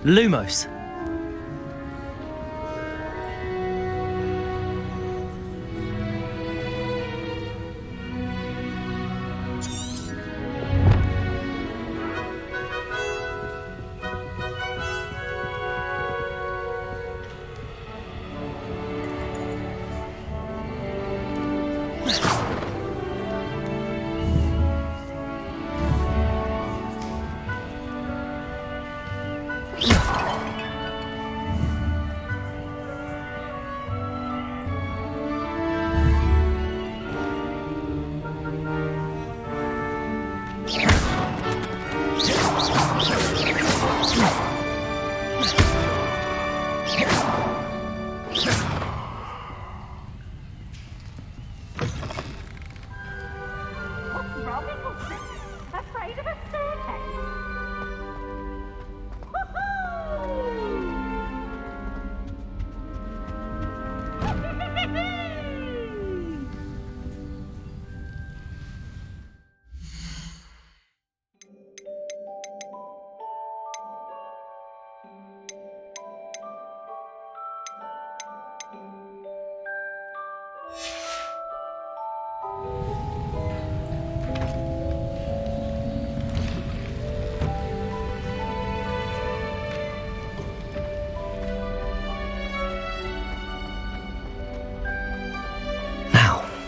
Lumos.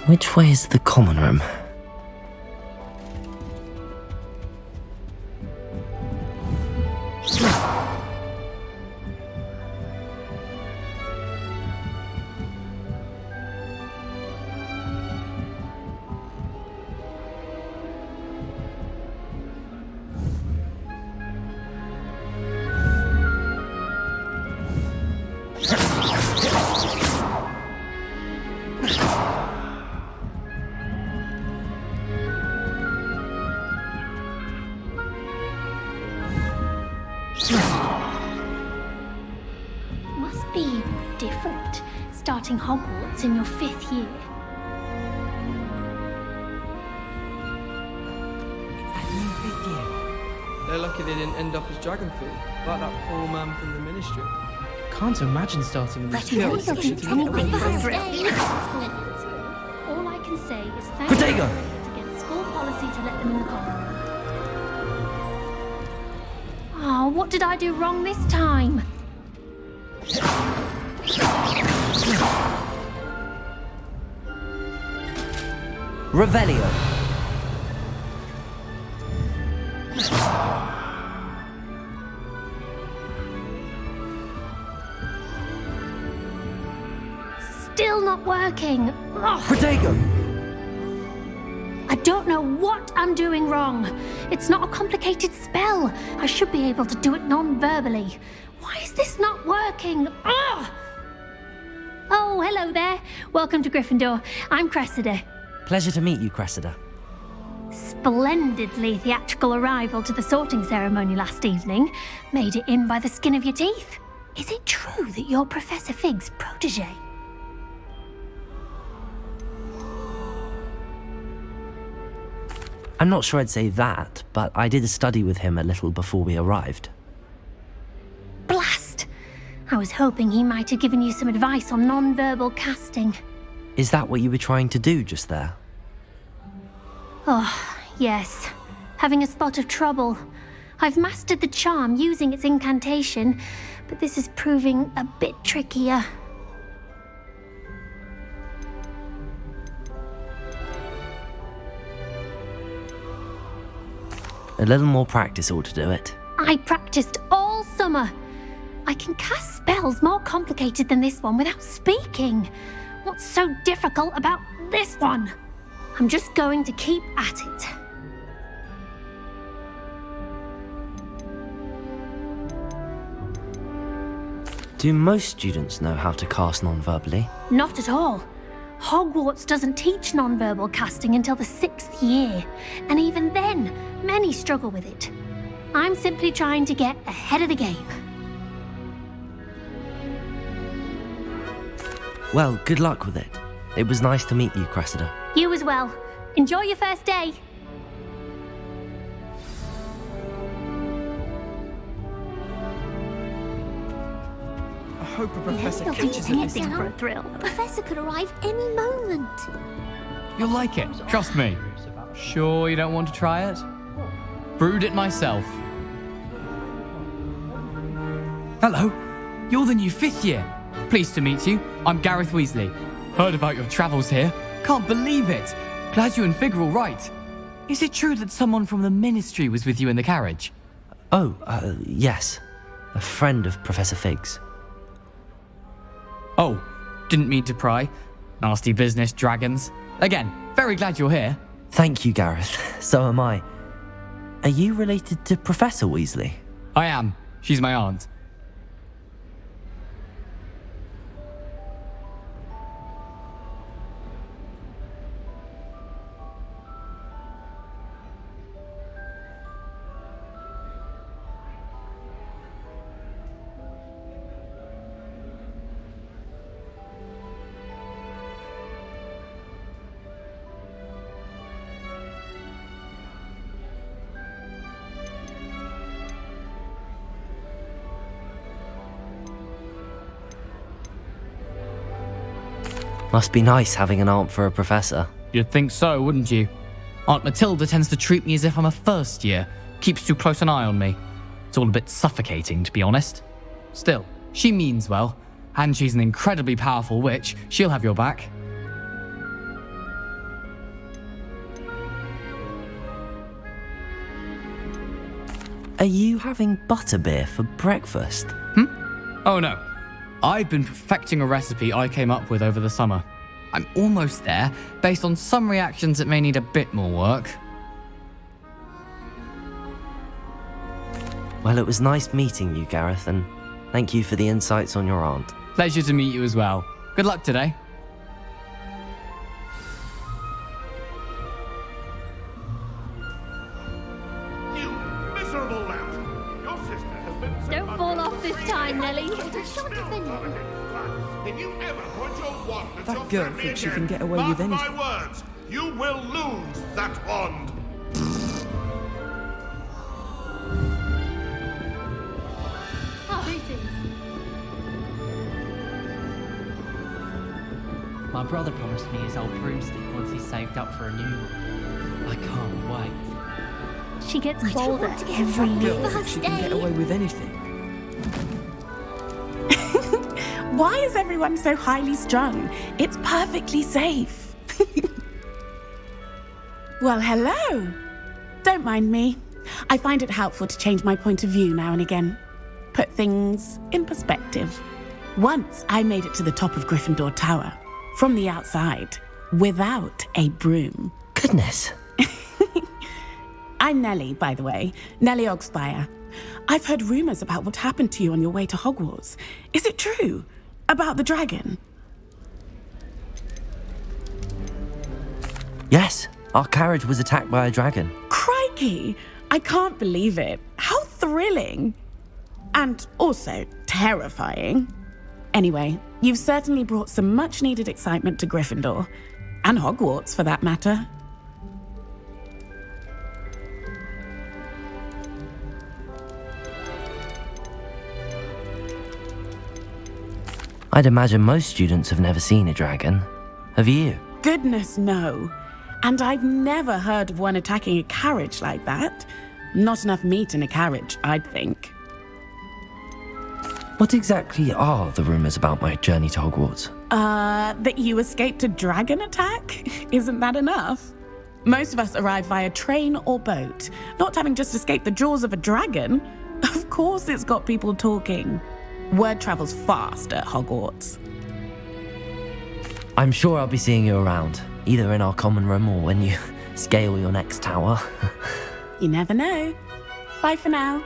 Which way is the common room? Must be different, starting Hogwarts in your 5th year. It's that new 5th year. They're lucky they didn't end up as dragon food, like that poor man from the ministry. Can't imagine starting in this All field. I can say is thank Protego! you. It's against school policy to let them in the common room. Oh, what did I do wrong this time? Revelio. Still not working. Ugh. Protego! I don't know what I'm doing wrong. It's not a complicated spell. I should be able to do it non-verbally. Why is this not working? Ugh! Oh, hello there. Welcome to Gryffindor. I'm Cressida. Pleasure to meet you, Cressida. Splendidly theatrical arrival to the sorting ceremony last evening. Made it in by the skin of your teeth. Is it true that you're Professor Fig's protege? I'm not sure I'd say that, but I did a study with him a little before we arrived. Blast! I was hoping he might have given you some advice on non-verbal casting. Is that what you were trying to do just there? Oh, yes. Having a spot of trouble. I've mastered the charm using its incantation, but this is proving a bit trickier. A little more practice ought to do it. I practiced all summer. I can cast spells more complicated than this one without speaking. What's so difficult about this one? I'm just going to keep at it. Do most students know how to cast non-verbally? Not at all. Hogwarts doesn't teach non-verbal casting until the 6th year, and even then, many struggle with it. I'm simply trying to get ahead of the game. Well, good luck with it. It was nice to meet you, Cressida. You as well. Enjoy your first day. hope a professor He'll do catches at this anything for a time. thrill. A professor could arrive any moment. You'll like it, trust me. Sure you don't want to try it? Brewed it myself. Hello, you're the new 5th year. Pleased to meet you. I'm Gareth Weasley. Heard about your travels here. Can't believe it. Glad you and Fig are all right. Is it true that someone from the Ministry was with you in the carriage? Oh, yes. A friend of Professor Fig's. Oh, didn't mean to pry. Nasty business, dragons. Again, very glad you're here. Thank you, Gareth. So am I. Are you related to Professor Weasley? I am. She's my aunt. Must be nice having an aunt for a professor. You'd think so, wouldn't you? Aunt Matilda tends to treat me as if I'm a first year. Keeps too close an eye on me. It's all a bit suffocating, to be honest. Still, she means well. And she's an incredibly powerful witch. She'll have your back. Are you having butterbeer for breakfast? Oh no. I've been perfecting a recipe I came up with over the summer. I'm almost there, based on some reactions that may need a bit more work. Well, it was nice meeting you, Gareth, and thank you for the insights on your aunt. Pleasure to meet you as well. Good luck today. You miserable lout! Your sister has been sent Don't fall off this time, Nellie. If you ever point your wand at That your girl family thinks she again, can get away mark with my anything. words, you will lose that wand. My brother promised me his old broomstick once he's saved up for a new one. I can't wait. She gets I don't bolder want to get every in trouble. year. Girl thinks she can get away with anything. Why is everyone so highly strung? It's perfectly safe. Well, hello. Don't mind me. I find it helpful to change my point of view now and again. Put things in perspective. Once I made it to the top of Gryffindor Tower, from the outside, without a broom. Goodness. I'm Nellie, by the way. Nellie Ogspire. I've heard rumours about what happened to you on your way to Hogwarts. Is it true? About the dragon? Yes, our carriage was attacked by a dragon. Crikey! I can't believe it. How thrilling! And also terrifying. Anyway, you've certainly brought some much-needed excitement to Gryffindor. And Hogwarts, for that matter. I'd imagine most students have never seen a dragon. Have you? Goodness, no. And I've never heard of one attacking a carriage like that. Not enough meat in a carriage, I'd think. What exactly are the rumours about my journey to Hogwarts? That you escaped a dragon attack? Isn't that enough? Most of us arrive via train or boat, not having just escaped the jaws of a dragon. Of course it's got people talking. Word travels fast at Hogwarts. I'm sure I'll be seeing you around, either in our common room or when you scale your next tower. You never know. Bye for now.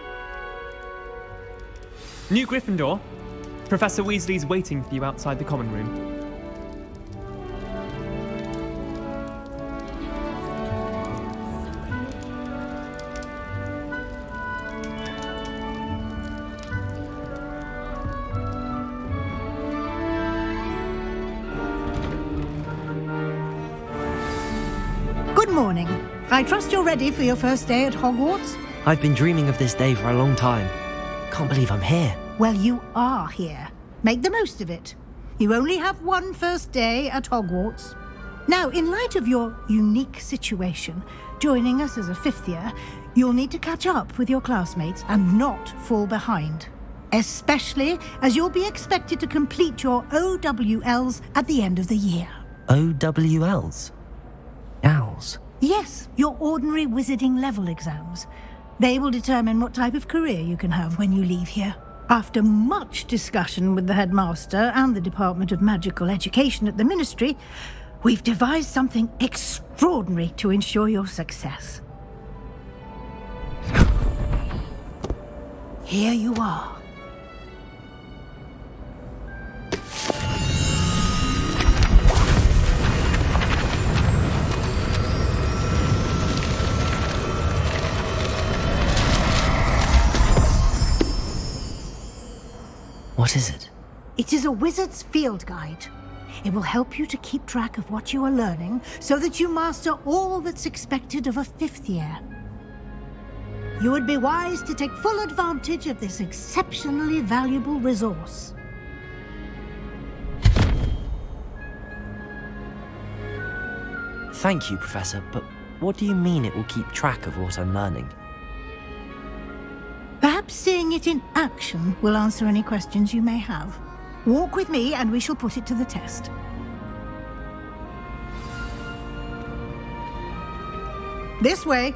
New Gryffindor, Professor Weasley's waiting for you outside the common room. Good morning. I trust you're ready for your first day at Hogwarts? I've been dreaming of this day for a long time. Can't believe I'm here. Well, you are here. Make the most of it. You only have one first day at Hogwarts. Now, in light of your unique situation, joining us as a fifth year, you'll need to catch up with your classmates and not fall behind. Especially as you'll be expected to complete your OWLs at the end of the year. OWLs? Owls? Yes, your ordinary wizarding level exams. They will determine what type of career you can have when you leave here. After much discussion with the headmaster and the Department of Magical Education at the Ministry, we've devised something extraordinary to ensure your success. Here you are. What is it? It is a wizard's field guide. It will help you to keep track of what you are learning so that you master all that's expected of a fifth year. You would be wise to take full advantage of this exceptionally valuable resource. Thank you, Professor, but what do you mean it will keep track of what I'm learning? Perhaps seeing it in action will answer any questions you may have. Walk with me and we shall put it to the test. This way.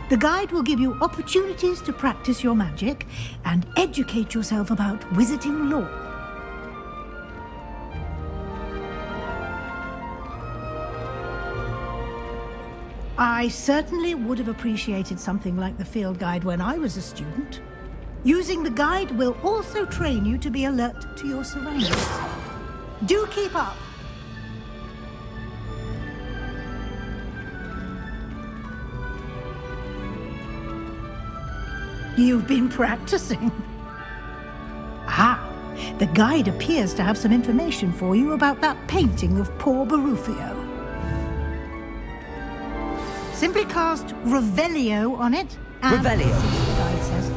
The guide will give you opportunities to practice your magic and educate yourself about wizarding lore. I certainly would have appreciated something like the field guide when I was a student. Using the guide will also train you to be alert to your surroundings. Do keep up. You've been practicing. The guide appears to have some information for you about that painting of poor Barufio. Simply cast Revelio on it and... Revelio? The guide says.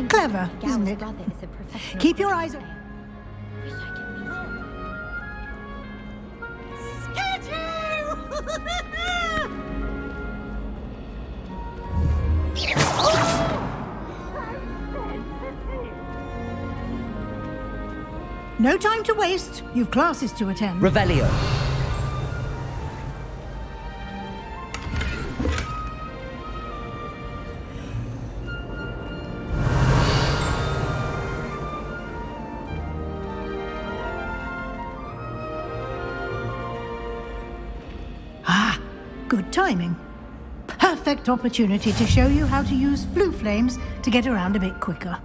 Clever, isn't it? Keep your eyes open. No time to waste. You've classes to attend. Revelio. Good timing. Perfect opportunity to show you how to use flue flames to get around a bit quicker.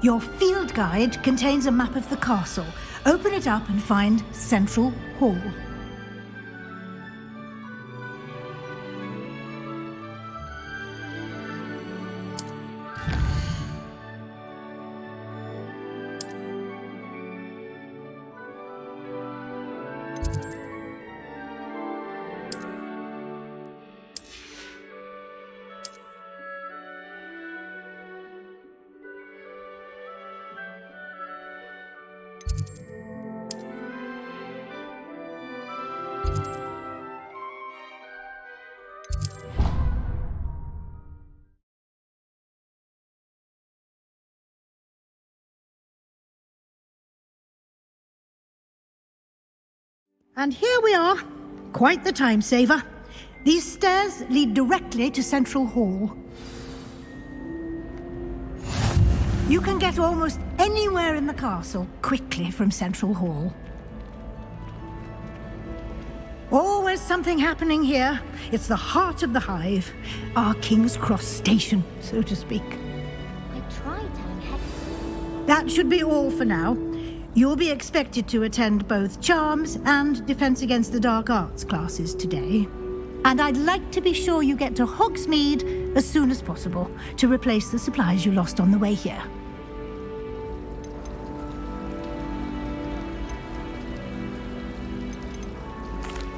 Your field guide contains a map of the castle. Open it up and find Central Hall. And here we are. Quite the time saver. These stairs lead directly to Central Hall. You can get almost anywhere in the castle quickly from Central Hall. Always is something happening here. It's the heart of the hive. Our King's Cross station, so to speak. I tried telling Hector. That should be all for now. You'll be expected to attend both Charms and Defense Against the Dark Arts classes today. And I'd like to be sure you get to Hogsmeade as soon as possible to replace the supplies you lost on the way here.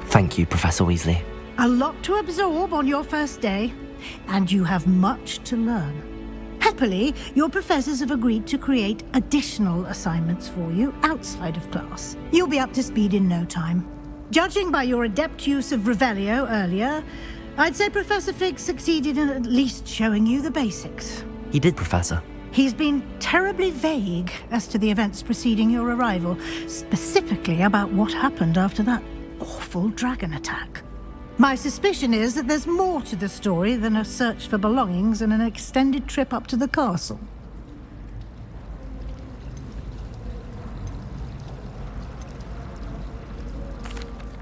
Thank you, Professor Weasley. A lot to absorb on your first day, and you have much to learn. Happily, your professors have agreed to create additional assignments for you outside of class. You'll be up to speed in no time. Judging by your adept use of Revelio earlier, I'd say Professor Fig succeeded in at least showing you the basics. He did, Professor. He's been terribly vague as to the events preceding your arrival, specifically about what happened after that awful dragon attack. My suspicion is that there's more to the story than a search for belongings and an extended trip up to the castle.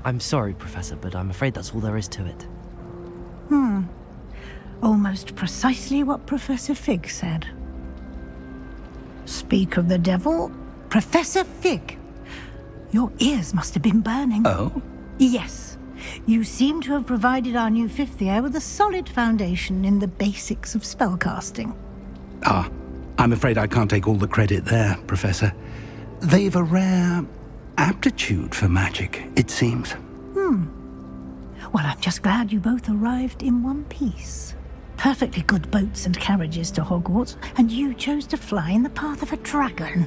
I'm sorry, Professor, but I'm afraid that's all there is to it. Almost precisely what Professor Fig said. Speak of the devil, Professor Fig. Your ears must have been burning. Oh? Yes. You seem to have provided our new fifth year with a solid foundation in the basics of spellcasting. I'm afraid I can't take all the credit there, Professor. They've a rare aptitude for magic, it seems. Well, I'm just glad you both arrived in one piece. Perfectly good boats and carriages to Hogwarts, and you chose to fly in the path of a dragon.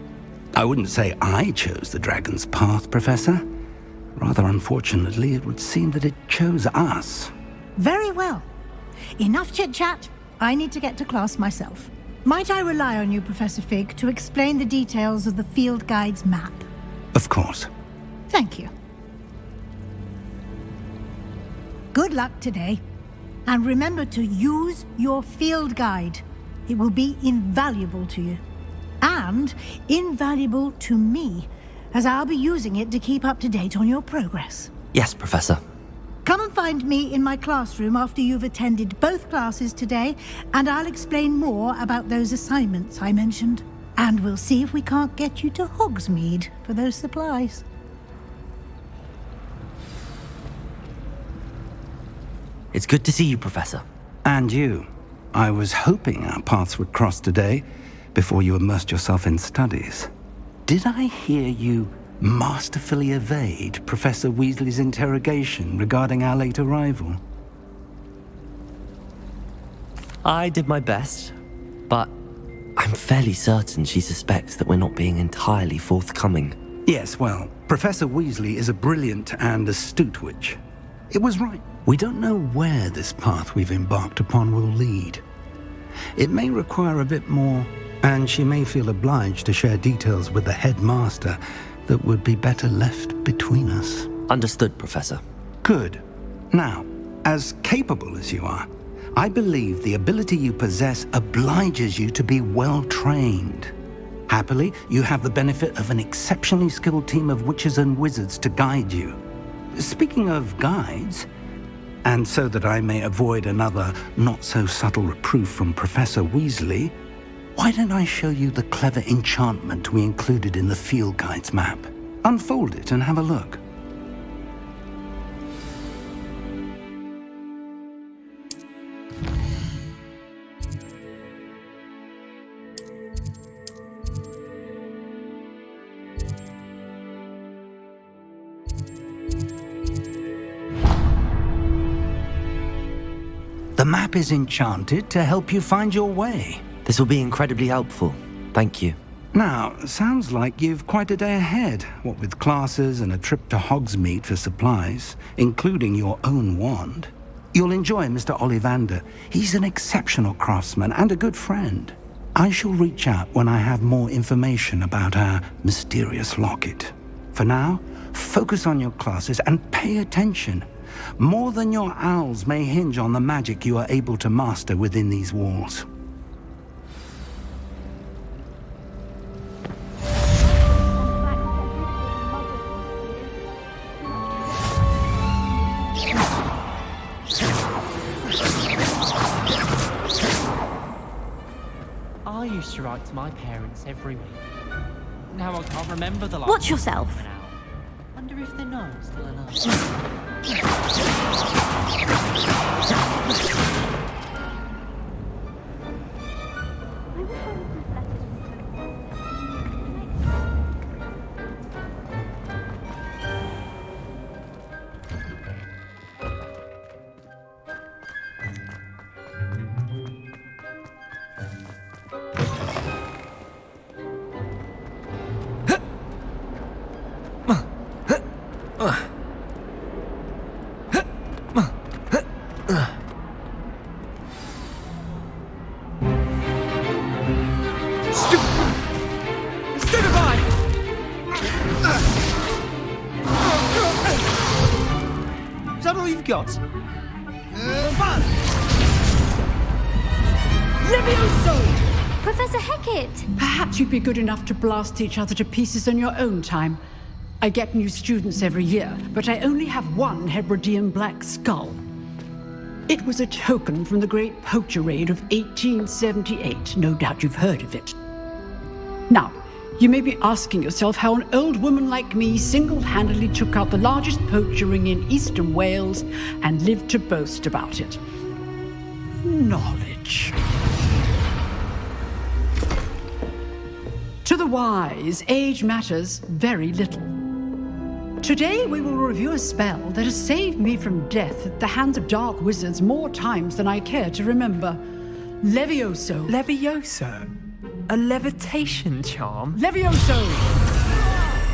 I wouldn't say I chose the dragon's path, Professor. Rather unfortunately, it would seem that it chose us. Very well. Enough chit-chat. I need to get to class myself. Might I rely on you, Professor Fig, to explain the details of the field guide's map? Of course. Thank you. Good luck today. And remember to use your field guide. It will be invaluable to you. And invaluable to me, as I'll be using it to keep up to date on your progress. Yes, Professor. Come and find me in my classroom after you've attended both classes today, and I'll explain more about those assignments I mentioned. And we'll see if we can't get you to Hogsmeade for those supplies. It's good to see you, Professor. And you. I was hoping our paths would cross today, before you immersed yourself in studies. Did I hear you masterfully evade Professor Weasley's interrogation regarding our late arrival? I did my best, but I'm fairly certain she suspects that we're not being entirely forthcoming. Yes, well, Professor Weasley is a brilliant and astute witch. It was right. We don't know where this path we've embarked upon will lead. It may require a bit more, and she may feel obliged to share details with the headmaster that would be better left between us. Understood, Professor. Good. Now, as capable as you are, I believe the ability you possess obliges you to be well trained. Happily, you have the benefit of an exceptionally skilled team of witches and wizards to guide you. Speaking of guides, and so that I may avoid another not-so-subtle reproof from Professor Weasley, why don't I show you the clever enchantment we included in the field guide's map? Unfold it and have a look. The map is enchanted to help you find your way. This will be incredibly helpful. Thank you. Now, sounds like you've quite a day ahead, what with classes and a trip to Hogsmeade for supplies, including your own wand. You'll enjoy Mr. Ollivander. He's an exceptional craftsman and a good friend. I shall reach out when I have more information about our mysterious locket. For now, focus on your classes and pay attention. More than your owls may hinge on the magic you are able to master within these walls. used to write to my parents every week. Now I can't remember the last Watch time yourself. I went out. Wonder if they're not still alive. Is that all you've got? Levioso! Professor Hecat! Perhaps you'd be good enough to blast each other to pieces in your own time. I get new students every year, but I only have one Hebridean black skull. It was a token from the Great Poacher Raid of 1878. No doubt you've heard of it. Now, you may be asking yourself how an old woman like me single-handedly took out the largest poacher ring in eastern Wales and lived to boast about it. Knowledge. To the wise, age matters very little. Today we will review a spell that has saved me from death at the hands of dark wizards more times than I care to remember. Levioso. Levioso? A levitation charm? Levioso!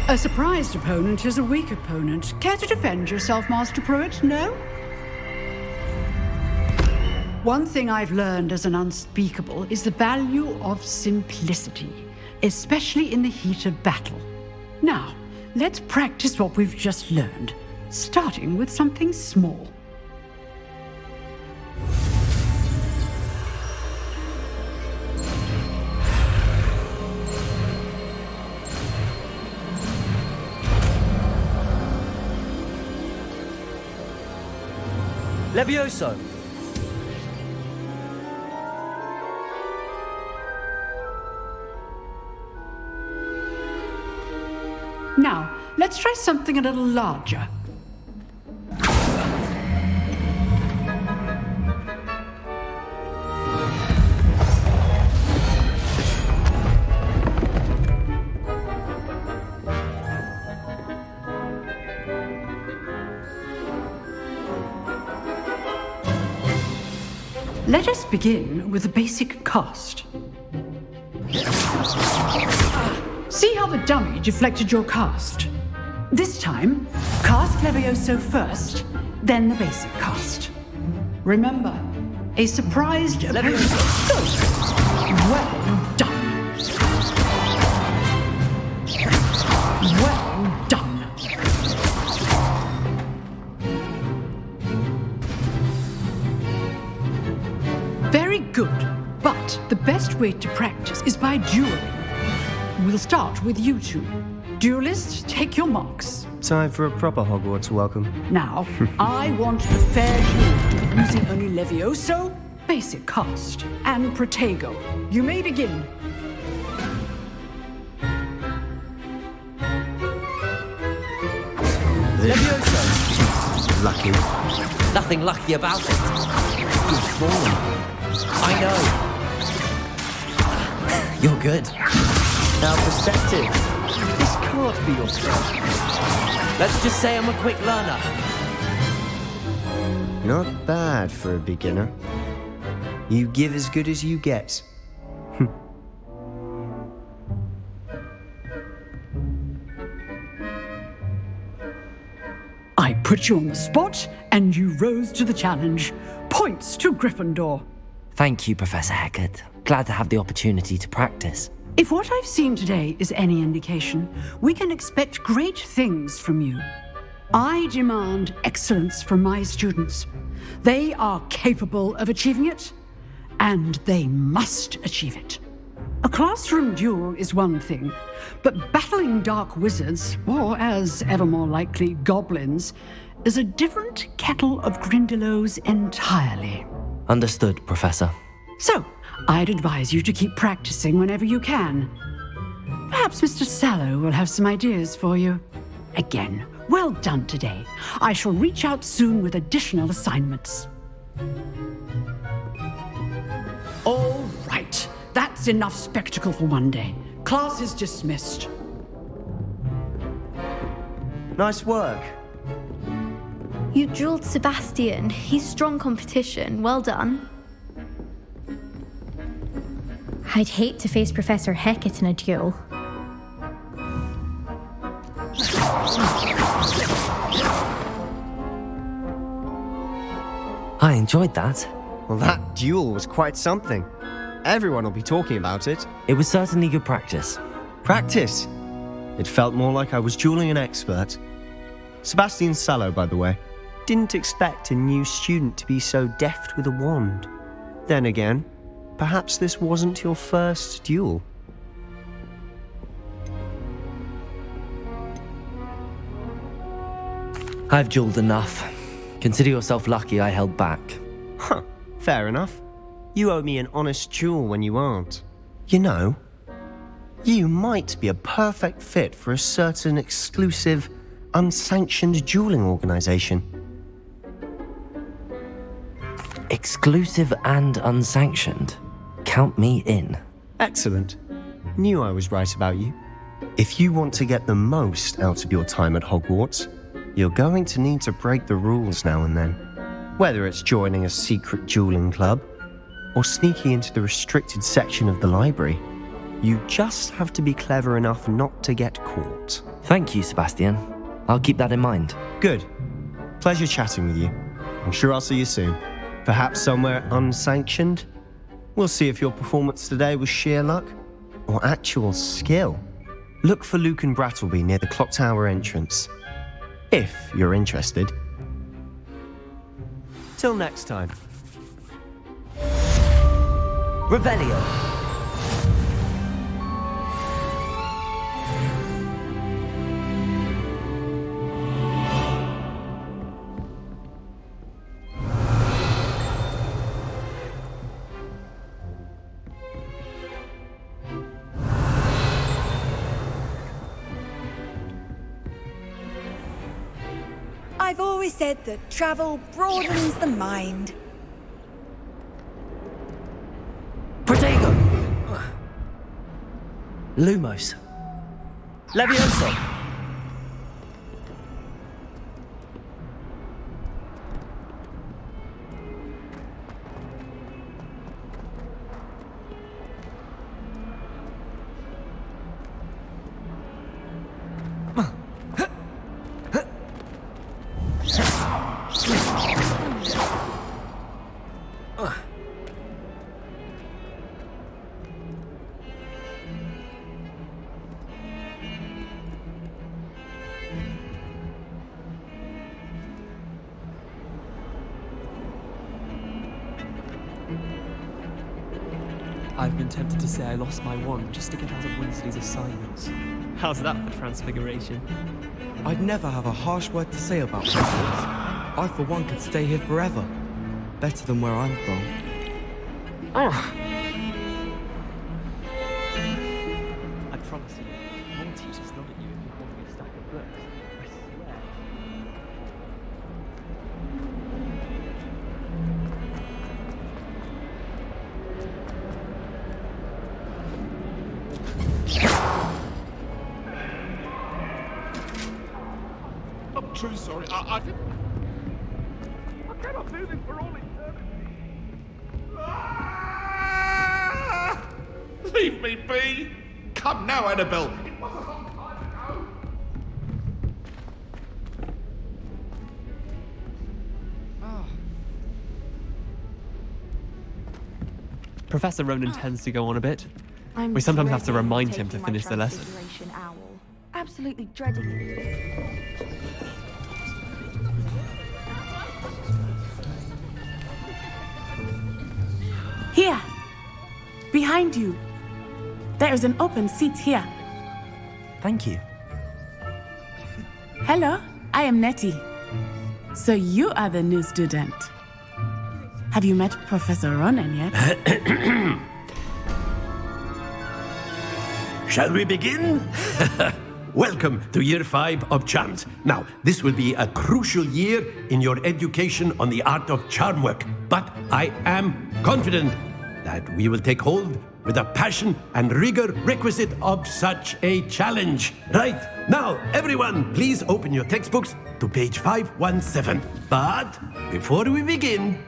A surprised opponent is a weak opponent. Care to defend yourself, Master Pruitt? No? One thing I've learned as an unspeakable is the value of simplicity, especially in the heat of battle. Now, let's practice what we've just learned, starting with something small. Levioso! Now, let's try something a little larger. Let us begin with the basic cast. See how the dummy deflected your cast? This time, cast Levioso first, then the basic cast. Remember, a surprised Levioso. Well done. Well done. Very good, but the best way to practice is by dueling. We'll start with you two. Duelists, take your marks. Time for a proper Hogwarts welcome. Now, I want a fair duel using only Levioso, basic cast, and Protego. You may begin. Levioso! Lucky. Nothing lucky about it. Good form. I know. You're good. How perceptive. This can't be your stuff. Let's just say I'm a quick learner. Not bad for a beginner. You give as good as you get. I put you on the spot, and you rose to the challenge. Points to Gryffindor. Thank you, Professor Hecat. Glad to have the opportunity to practice. If what I've seen today is any indication, we can expect great things from you. I demand excellence from my students. They are capable of achieving it, and they must achieve it. A classroom duel is one thing, but battling dark wizards, or as ever more likely, goblins, is a different kettle of Grindylows entirely. Understood, Professor. So, I'd advise you to keep practicing whenever you can. Perhaps Mr. Sallow will have some ideas for you. Again, well done today. I shall reach out soon with additional assignments. All right, that's enough spectacle for one day. Class is dismissed. Nice work. You drilled Sebastian. He's strong competition. Well done. I'd hate to face Professor Hecat in a duel. I enjoyed that. Well, that duel was quite something. Everyone will be talking about it. It was certainly good practice. Practice? It felt more like I was dueling an expert. Sebastian Sallow, by the way. Didn't expect a new student to be so deft with a wand. Then again, perhaps this wasn't your first duel. I've dueled enough. Consider yourself lucky I held back. Huh, fair enough. You owe me an honest duel when you aren't. You know, you might be a perfect fit for a certain exclusive, unsanctioned dueling organization. Exclusive and unsanctioned. Count me in. Excellent. Knew I was right about you. If you want to get the most out of your time at Hogwarts, you're going to need to break the rules now and then. Whether it's joining a secret dueling club, or sneaking into the restricted section of the library, you just have to be clever enough not to get caught. Thank you, Sebastian. I'll keep that in mind. Good. Pleasure chatting with you. I'm sure I'll see you soon. Perhaps somewhere unsanctioned? We'll see if your performance today was sheer luck or actual skill. Look for Luke and Brattleby near the clock tower entrance, if you're interested. Till next time. Revelio. I've always said that travel broadens the mind. Protego! Lumos. Levioso! I've been tempted to say I lost my wand just to get out of Weasley's assignments. How's that for transfiguration? I'd never have a harsh word to say about Hogwarts. I, for one, could stay here forever. Better than where I'm from. I promise you, more teachers nod at you if you hold me a stack of books. I swear. I'm truly sorry. I didn't. I cannot do this for all eternity. Ah! Leave me be. Come now, Annabelle. It was a long time ago. Professor Ronan tends to go on a bit. I'm We sometimes have to dreading remind him to taking my finish the lesson. Transfiguration owl. Absolutely dreading it. Here, behind you. There is an open seat here. Thank you. Hello, I am Nettie. So you are the new student. Have you met Professor Ronan yet? Shall we begin? Welcome to Year 5 of Charms. Now, this will be a crucial year in your education on the art of charm work, but I am confident that we will take hold with the passion and rigor requisite of such a challenge. Right, now, everyone, please open your textbooks to page 517. But before we begin,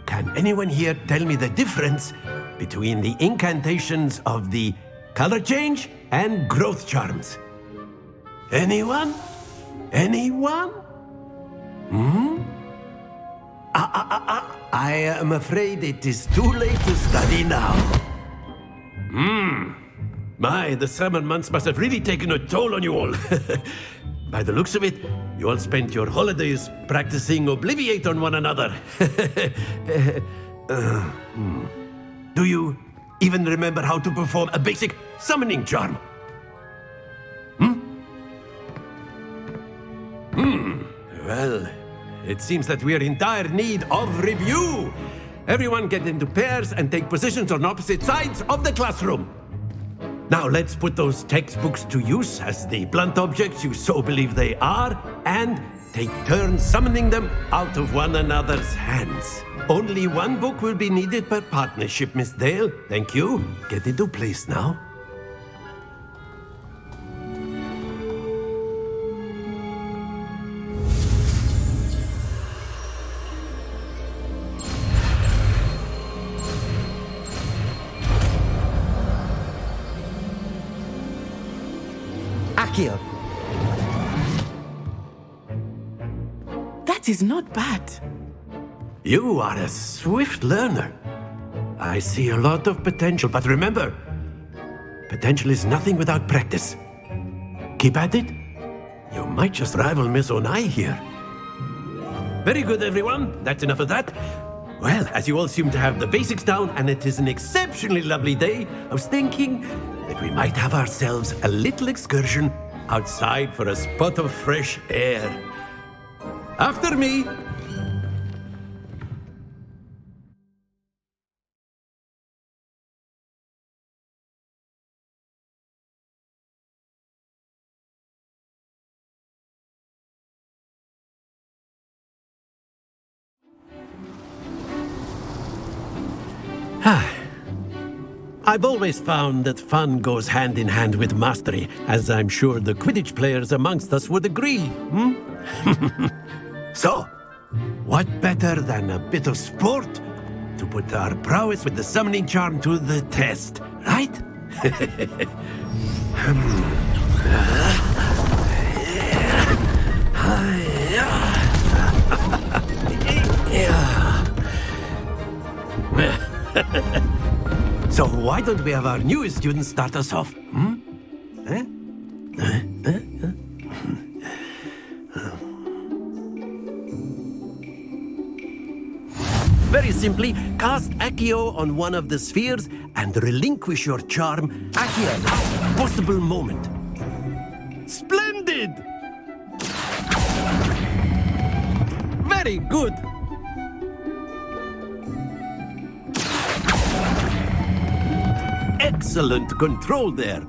can anyone here tell me the difference between the incantations of the color change and growth charms? Anyone? Anyone? I am afraid it is too late to study now. My, the summer months must have really taken a toll on you all. By the looks of it, you all spent your holidays practicing Obliviate on one another. Do you even remember how to perform a basic summoning charm? Well, it seems that we are in dire need of review. Everyone get into pairs and take positions on opposite sides of the classroom. Now let's put those textbooks to use as the blunt objects you so believe they are, and take turns summoning them out of one another's hands. Only one book will be needed per partnership, Miss Dale. Thank you. Get into place now. Accio. That is not bad. You are a swift learner. I see a lot of potential, but remember, potential is nothing without practice. Keep at it. You might just rival Miss Onai here. Very good, everyone. That's enough of that. Well, as you all seem to have the basics down, and it is an exceptionally lovely day, I was thinking that we might have ourselves a little excursion outside for a spot of fresh air. After me. I've always found that fun goes hand in hand with mastery, as I'm sure the Quidditch players amongst us would agree. So, what better than a bit of sport to put our prowess with the summoning charm to the test, right? So why don't we have our newest student start us off? Very simply, cast Accio on one of the spheres and relinquish your charm at your last possible moment. Splendid! Very good. Excellent control there.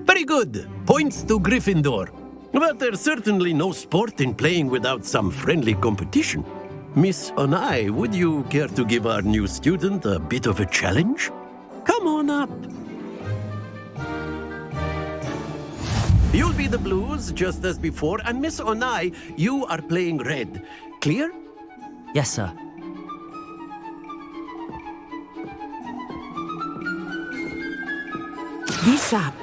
Very good. Points to Gryffindor. But there's certainly no sport in playing without some friendly competition. Miss Onai, would you care to give our new student a bit of a challenge? Come on up. You'll be the blues, just as before, and Miss Onai, you are playing red. Clear? Yes, sir. Be sharp.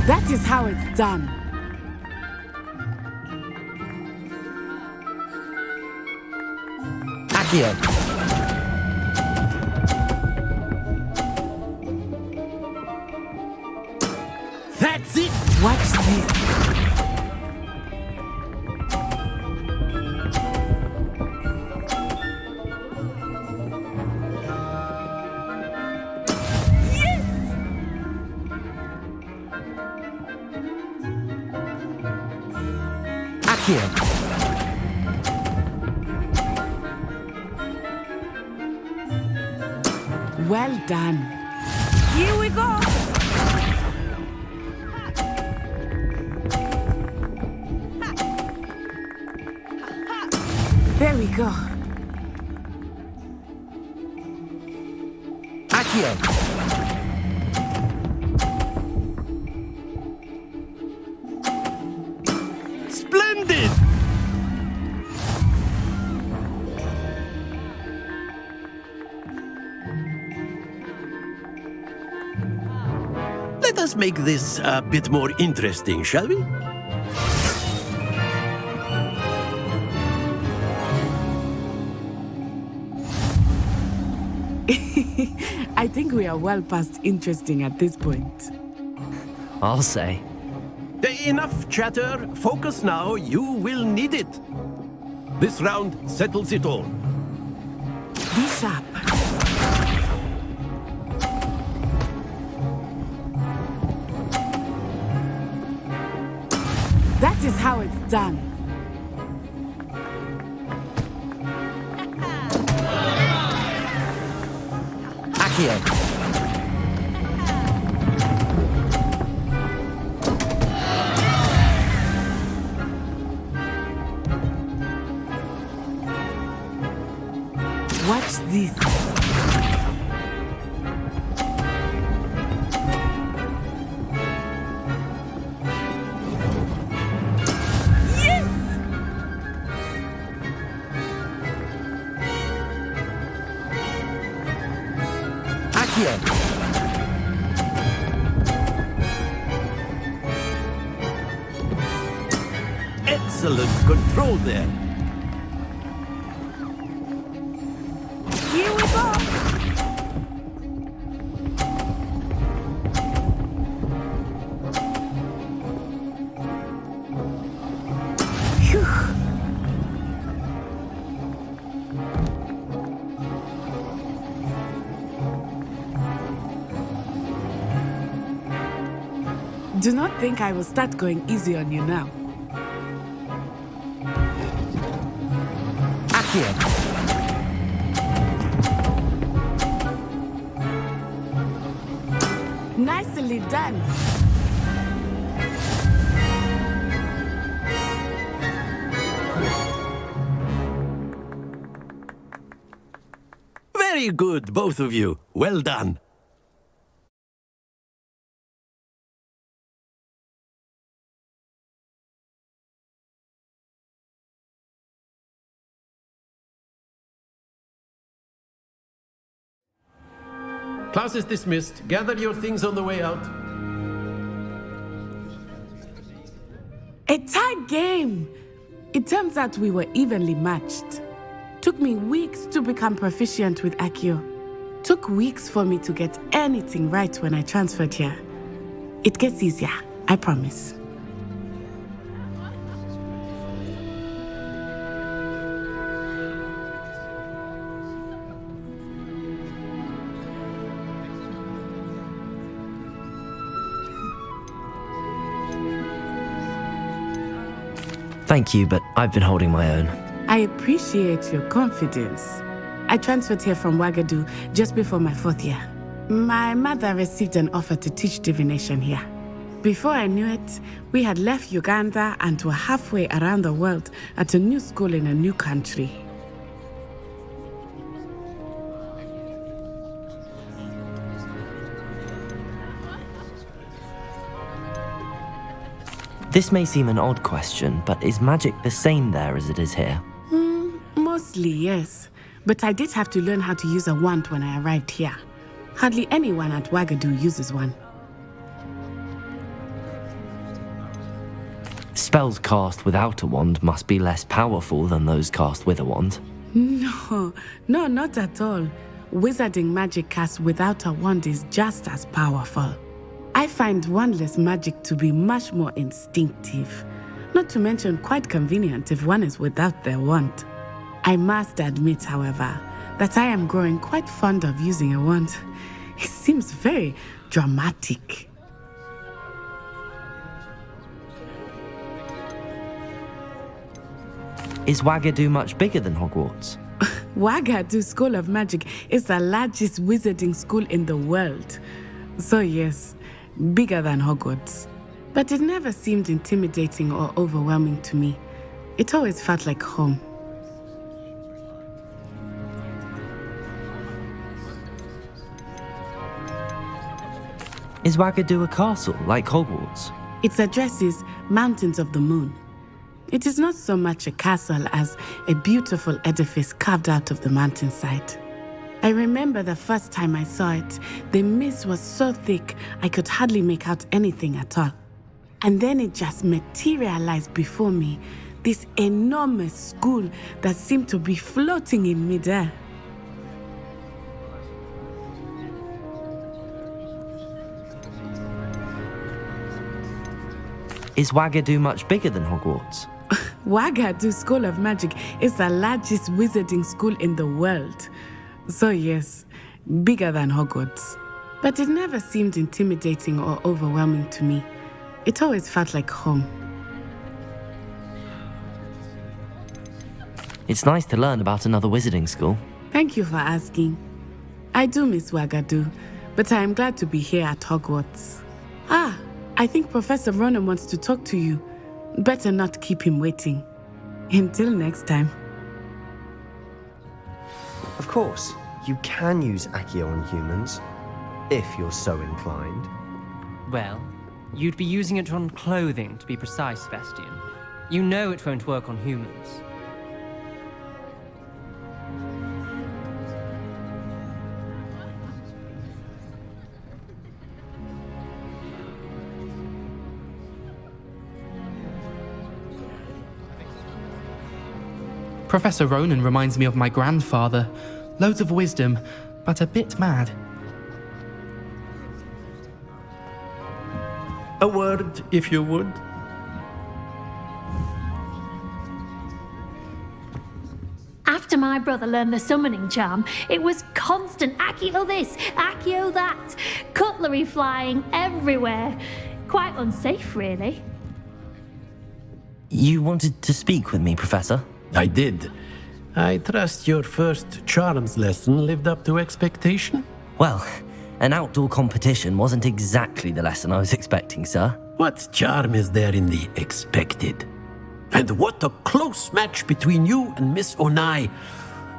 That is how it's done. Accio. That's it! Watch this. Accio. Well done. Here we go. There we go. Accio. Splendid! Let us make this a bit more interesting, shall we? I think we are well past interesting at this point. I'll say. Enough chatter. Focus now. You will need it. This round settles it all. Be sharp. That is how it's done. Accio. Watch this. Accio. Excellent control there. Here we go. Phew. Do not think I will start going easy on you now. Accio. Nicely done. Very good, both of you. Well done. Class is dismissed. Gather your things on the way out. A tie game! It turns out we were evenly matched. Took me weeks to become proficient with Accio. Took weeks for me to get anything right when I transferred here. It gets easier, I promise. Thank you, but I've been holding my own. I appreciate your confidence. I transferred here from Ouagadougou just before my 4th year. My mother received an offer to teach divination here. Before I knew it, we had left Uganda and were halfway around the world at a new school in a new country. This may seem an odd question, but is magic the same there as it is here? Mostly, yes. But I did have to learn how to use a wand when I arrived here. Hardly anyone at Ouagadougou uses one. Spells cast without a wand must be less powerful than those cast with a wand. No, not at all. Wizarding magic cast without a wand is just as powerful. I find wandless magic to be much more instinctive, not to mention quite convenient if one is without their wand. I must admit, however, that I am growing quite fond of using a wand. It seems very dramatic. Is Wagadu much bigger than Hogwarts? Wagadu School of Magic is the largest wizarding school in the world. So yes, bigger than Hogwarts. But it never seemed intimidating or overwhelming to me. It always felt like home. Is Wagadu a castle like Hogwarts? Its address is Mountains of the Moon. It is not so much a castle as a beautiful edifice carved out of the mountainside. I remember the first time I saw it, the mist was so thick I could hardly make out anything at all. And then it just materialized before me, this enormous school that seemed to be floating in midair. Is Wagadu much bigger than Hogwarts? Wagadu School of Magic is the largest wizarding school in the world. So yes, bigger than Hogwarts. But it never seemed intimidating or overwhelming to me. It always felt like home. It's nice to learn about another wizarding school. Thank you for asking. I do miss Wagadu, but I am glad to be here at Hogwarts. I think Professor Ronan wants to talk to you. Better not keep him waiting. Until next time. Of course, you can use Accio on humans, if you're so inclined. Well, you'd be using it on clothing, to be precise, Sebastian. You know it won't work on humans. Professor Ronan reminds me of my grandfather. Loads of wisdom, but a bit mad. A word, if you would. After my brother learned the summoning charm, it was constant Accio this, Accio that, cutlery flying everywhere. Quite unsafe, really. You wanted to speak with me, Professor? I did. I trust your first charms lesson lived up to expectation? Well, an outdoor competition wasn't exactly the lesson I was expecting, sir. What charm is there in the expected? And what a close match between you and Miss Onai.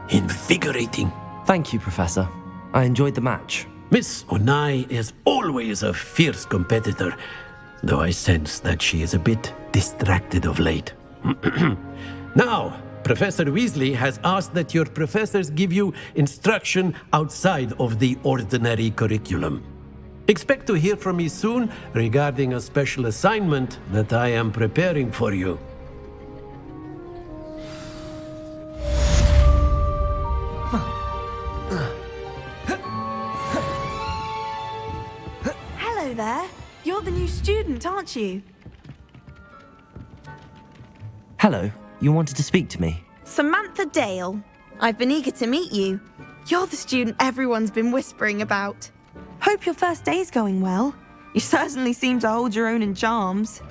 Invigorating. Thank you, Professor. I enjoyed the match. Miss Onai is always a fierce competitor, though I sense that she is a bit distracted of late. Now, Professor Weasley has asked that your professors give you instruction outside of the ordinary curriculum. Expect to hear from me soon regarding a special assignment that I am preparing for you. Hello there. You're the new student, aren't you? Hello, you wanted to speak to me? Samantha Dale. I've been eager to meet you. You're the student everyone's been whispering about. Hope your first day's going well. You certainly seem to hold your own in charms.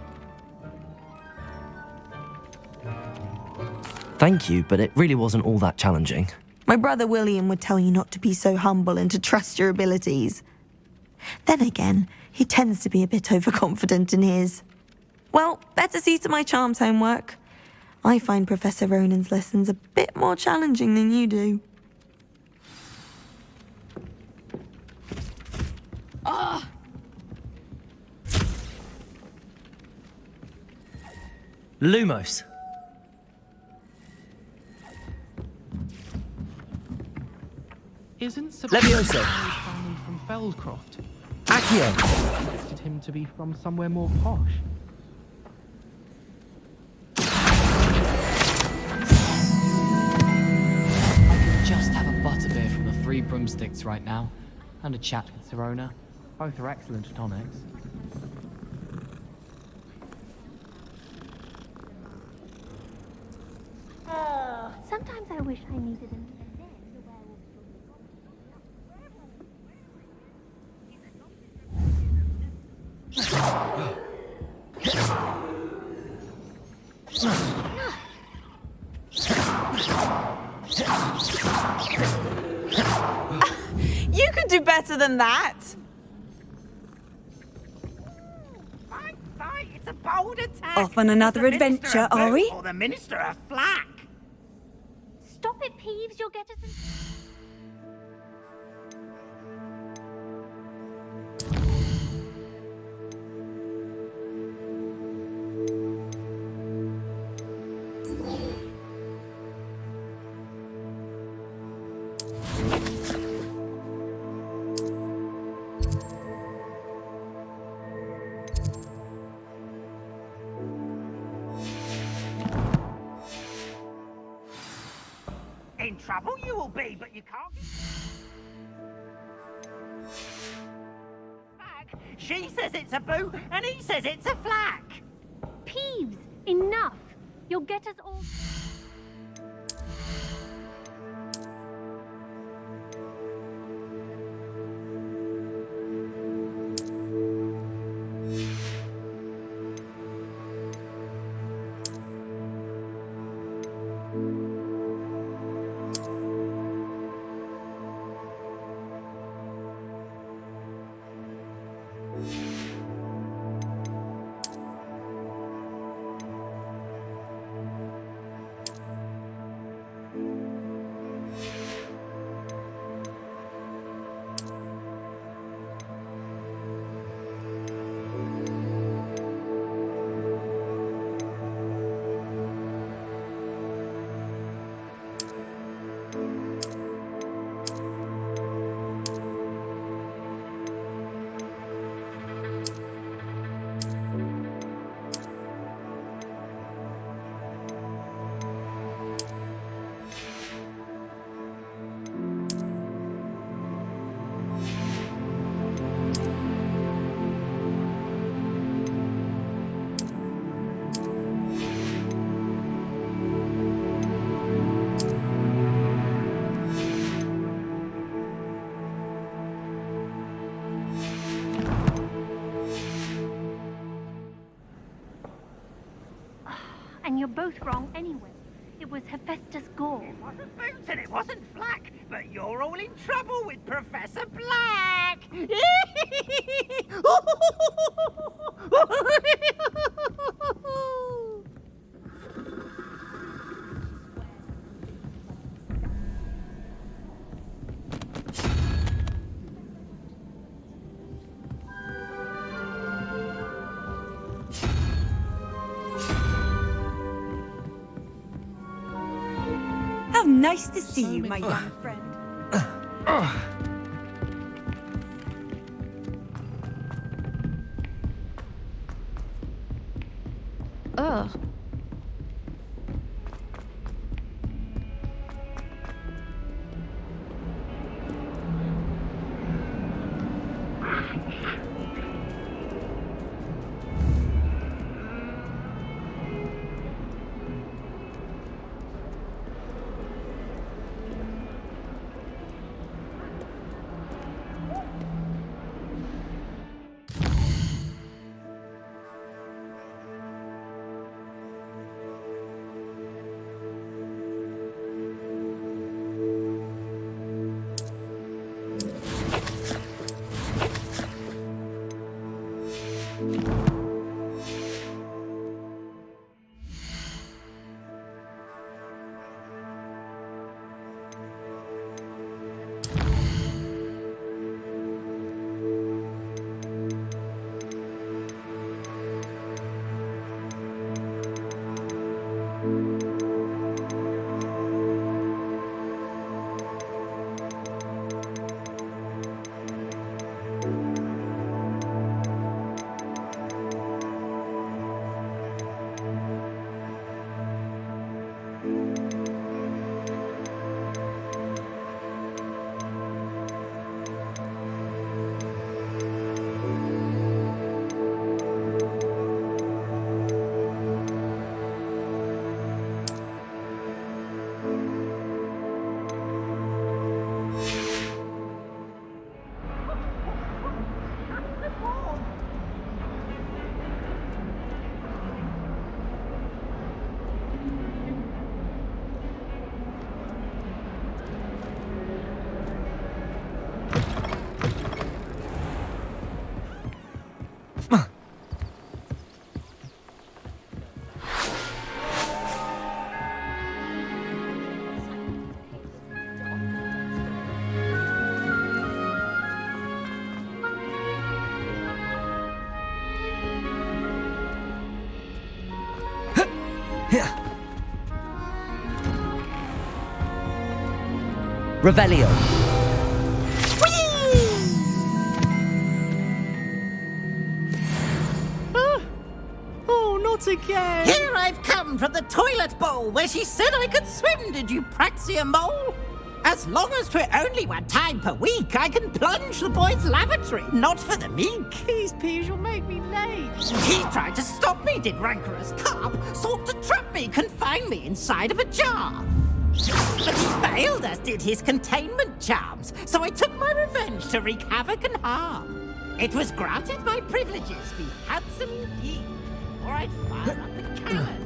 Thank you, but it really wasn't all that challenging. My brother William would tell you not to be so humble and to trust your abilities. Then again, he tends to be a bit overconfident in his. Well, better see to my charms homework. I find Professor Ronan's lessons a bit more challenging than you do. Lumos. Isn't Sebastian Levioso. from Feldcroft? Accio. I expected him to be from somewhere more posh. Just have a butterbeer from the Three Broomsticks right now, and a chat with Sirona. Both are excellent tonics. Sometimes I wish I needed an better than that. Fight, it's a bold attack. Off on another It's the Minister adventure, of Blue are we? Or the Minister of Flack. Stop it, Peeves. You'll get us in... In trouble you will be, but you can't get... Flack. She says it's a boo, and he says it's a flack. Peeves, enough. You'll get us all... And you're both wrong anyway. It was Hephaestus Gore. It wasn't Boots and it wasn't Flack, but you're all in trouble with Professor Black. How nice to see you, my young friend. Ugh. Revelio. Oh, not again! Here I've come from the toilet bowl where she said I could swim, did you praxia mole? As long as 'twere only one time per week, I can plunge the boys' lavatory, not for the meek. These peas will make me late. He tried to stop me, did rancorous carp, sought to trap me, confine me inside of a jar. But he failed, as did his containment charms, so I took my revenge to wreak havoc and harm. It was granted my privileges be handsome indeed, or I'd fire up the cannon.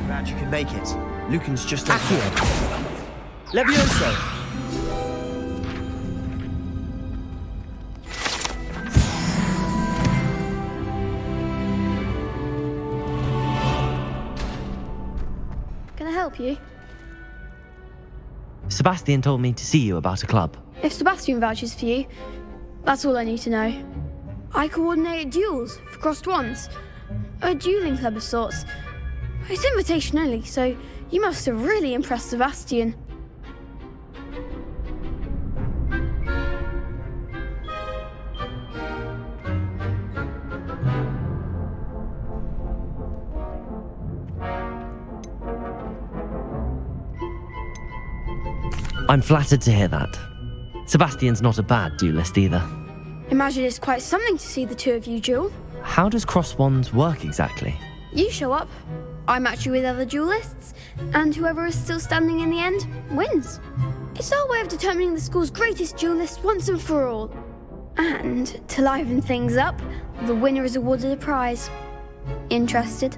Glad you can make it. Lucan's just up here. Levioso! Can I help you? Sebastian told me to see you about a club. If Sebastian vouches for you, that's all I need to know. I coordinate duels for crossed wands. A dueling club of sorts. It's invitation only, so you must have really impressed Sebastian. I'm flattered to hear that. Sebastian's not a bad duelist either. Imagine it's quite something to see the two of you duel. How does cross wands work exactly? You show up, I match you with other duelists, and whoever is still standing in the end wins. It's our way of determining the school's greatest duelist once and for all. And to liven things up, the winner is awarded a prize. Interested?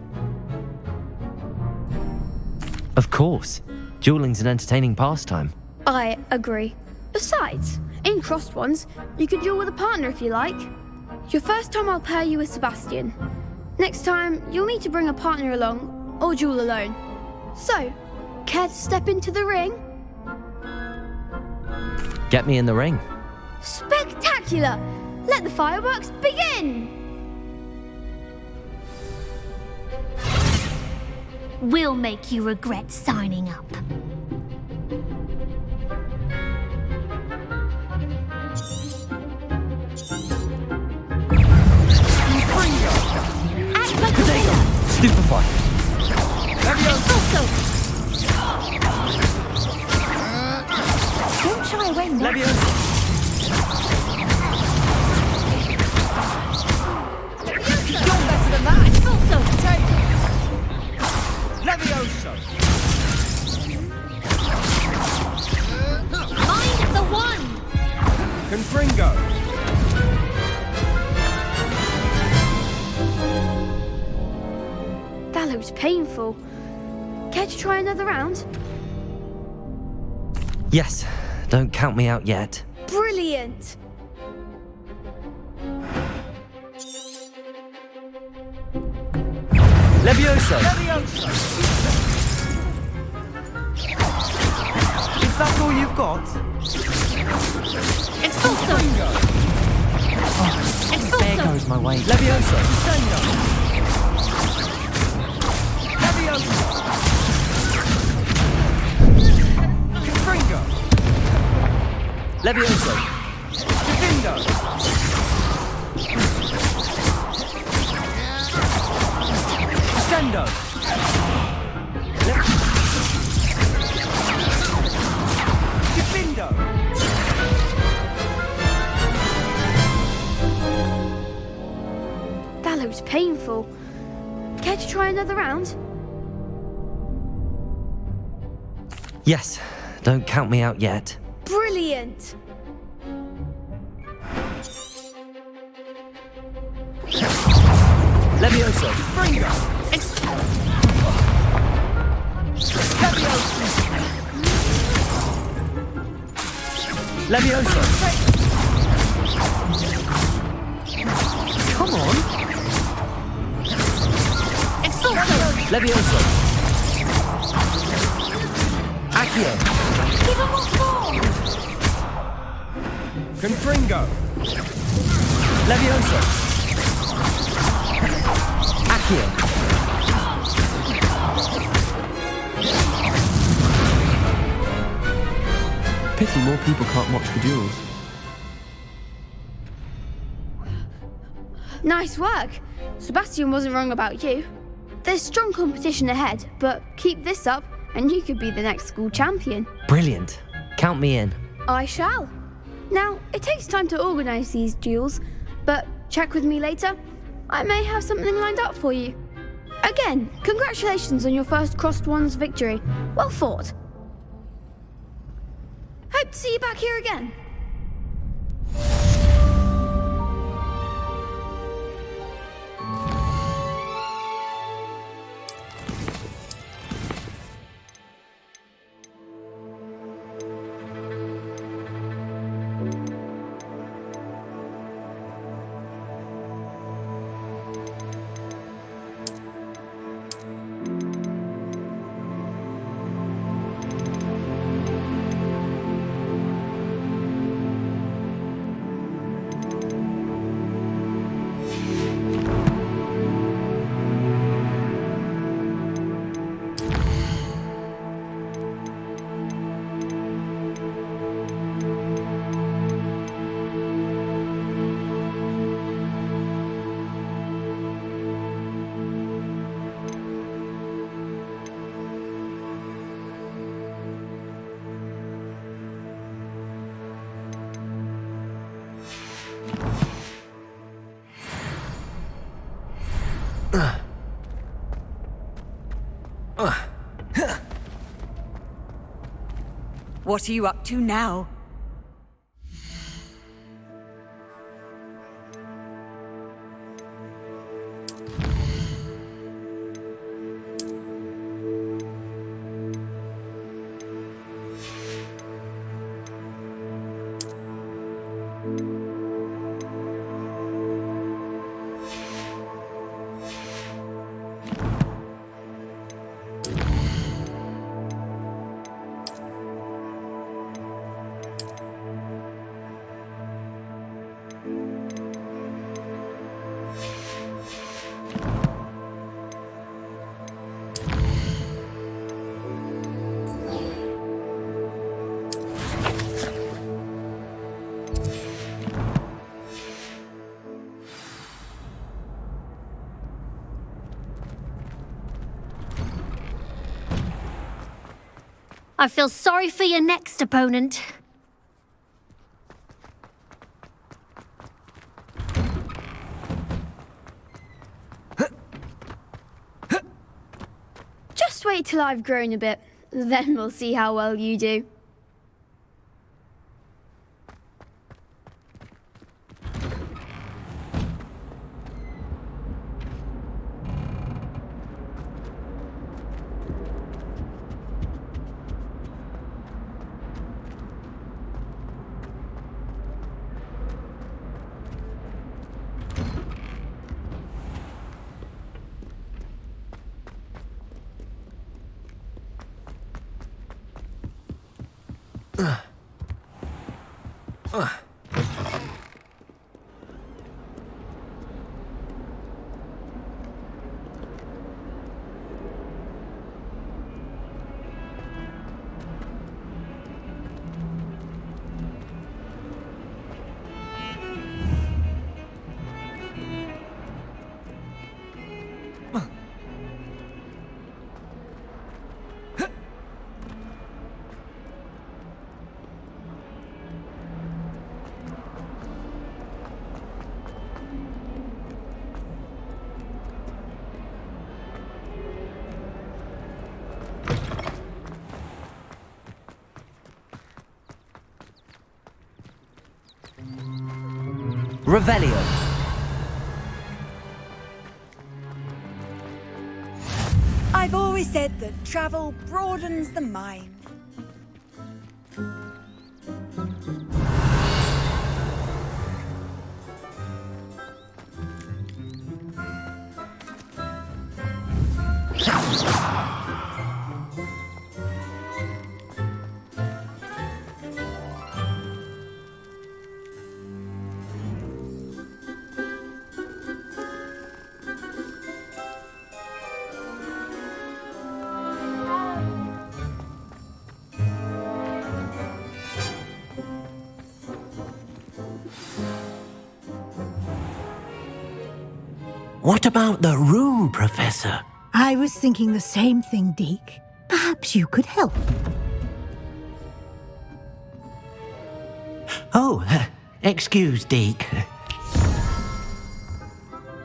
Of course. Dueling's an entertaining pastime. I agree. Besides, in crossed ones, you can duel with a partner if you like. Your first time I'll pair you with Sebastian. Next time, you'll need to bring a partner along, or duel alone. So, care to step into the ring? Get me in the ring. Spectacular! Let the fireworks begin! We'll make you regret signing up. Stupefy. Don't shy away now. You're better than that! Also, Levioso! mind the one! Confringo! That looks painful. Care to try another round? Yes, don't count me out yet. Brilliant! Levioso! Is that all you've got? Expulso! There goes my weight. Levioso! Levioso! Confringo! Levioso! Divindo! Descendo! Divindo! That looks painful. Care to try another round? Yes, don't count me out yet. Brilliant! Levioso! Fringo! Levioso! Come on! Levioso! Accio! Give him a fall! Confringo! Levioso! Accio! Pity more people can't watch the duels. Nice work. Sebastian wasn't wrong about you. There's strong competition ahead, but keep this up and you could be the next school champion. Brilliant. Count me in. I shall. Now, it takes time to organise these duels, but check with me later. I may have something lined up for you. Again, congratulations on your first Crossed Wands victory. Well fought. Hope to see you back here again. What are you up to now? I feel sorry for your next opponent. Just wait till I've grown a bit, then we'll see how well you do. Revelio. I've always said that travel broadens the mind. What about the room, Professor? I was thinking the same thing, Deke. Perhaps you could help. Oh, excuse, Deke.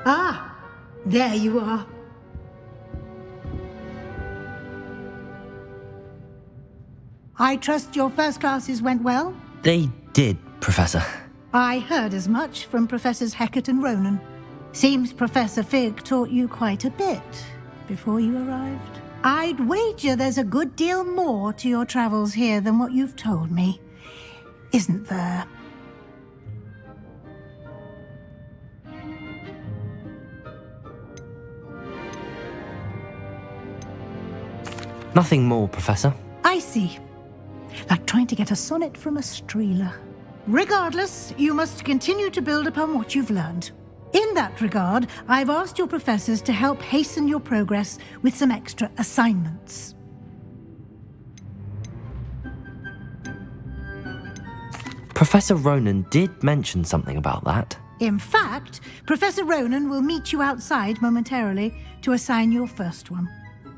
Ah, there you are. I trust your first classes went well? They did, Professor. I heard as much from Professors Hecat and Ronan. Seems Professor Fig taught you quite a bit before you arrived. I'd wager there's a good deal more to your travels here than what you've told me, isn't there? Nothing more, Professor. I see. Like trying to get a sonnet from a streeler. Regardless, you must continue to build upon what you've learned. In that regard, I've asked your professors to help hasten your progress with some extra assignments. Professor Ronan did mention something about that. In fact, Professor Ronan will meet you outside momentarily to assign your first one.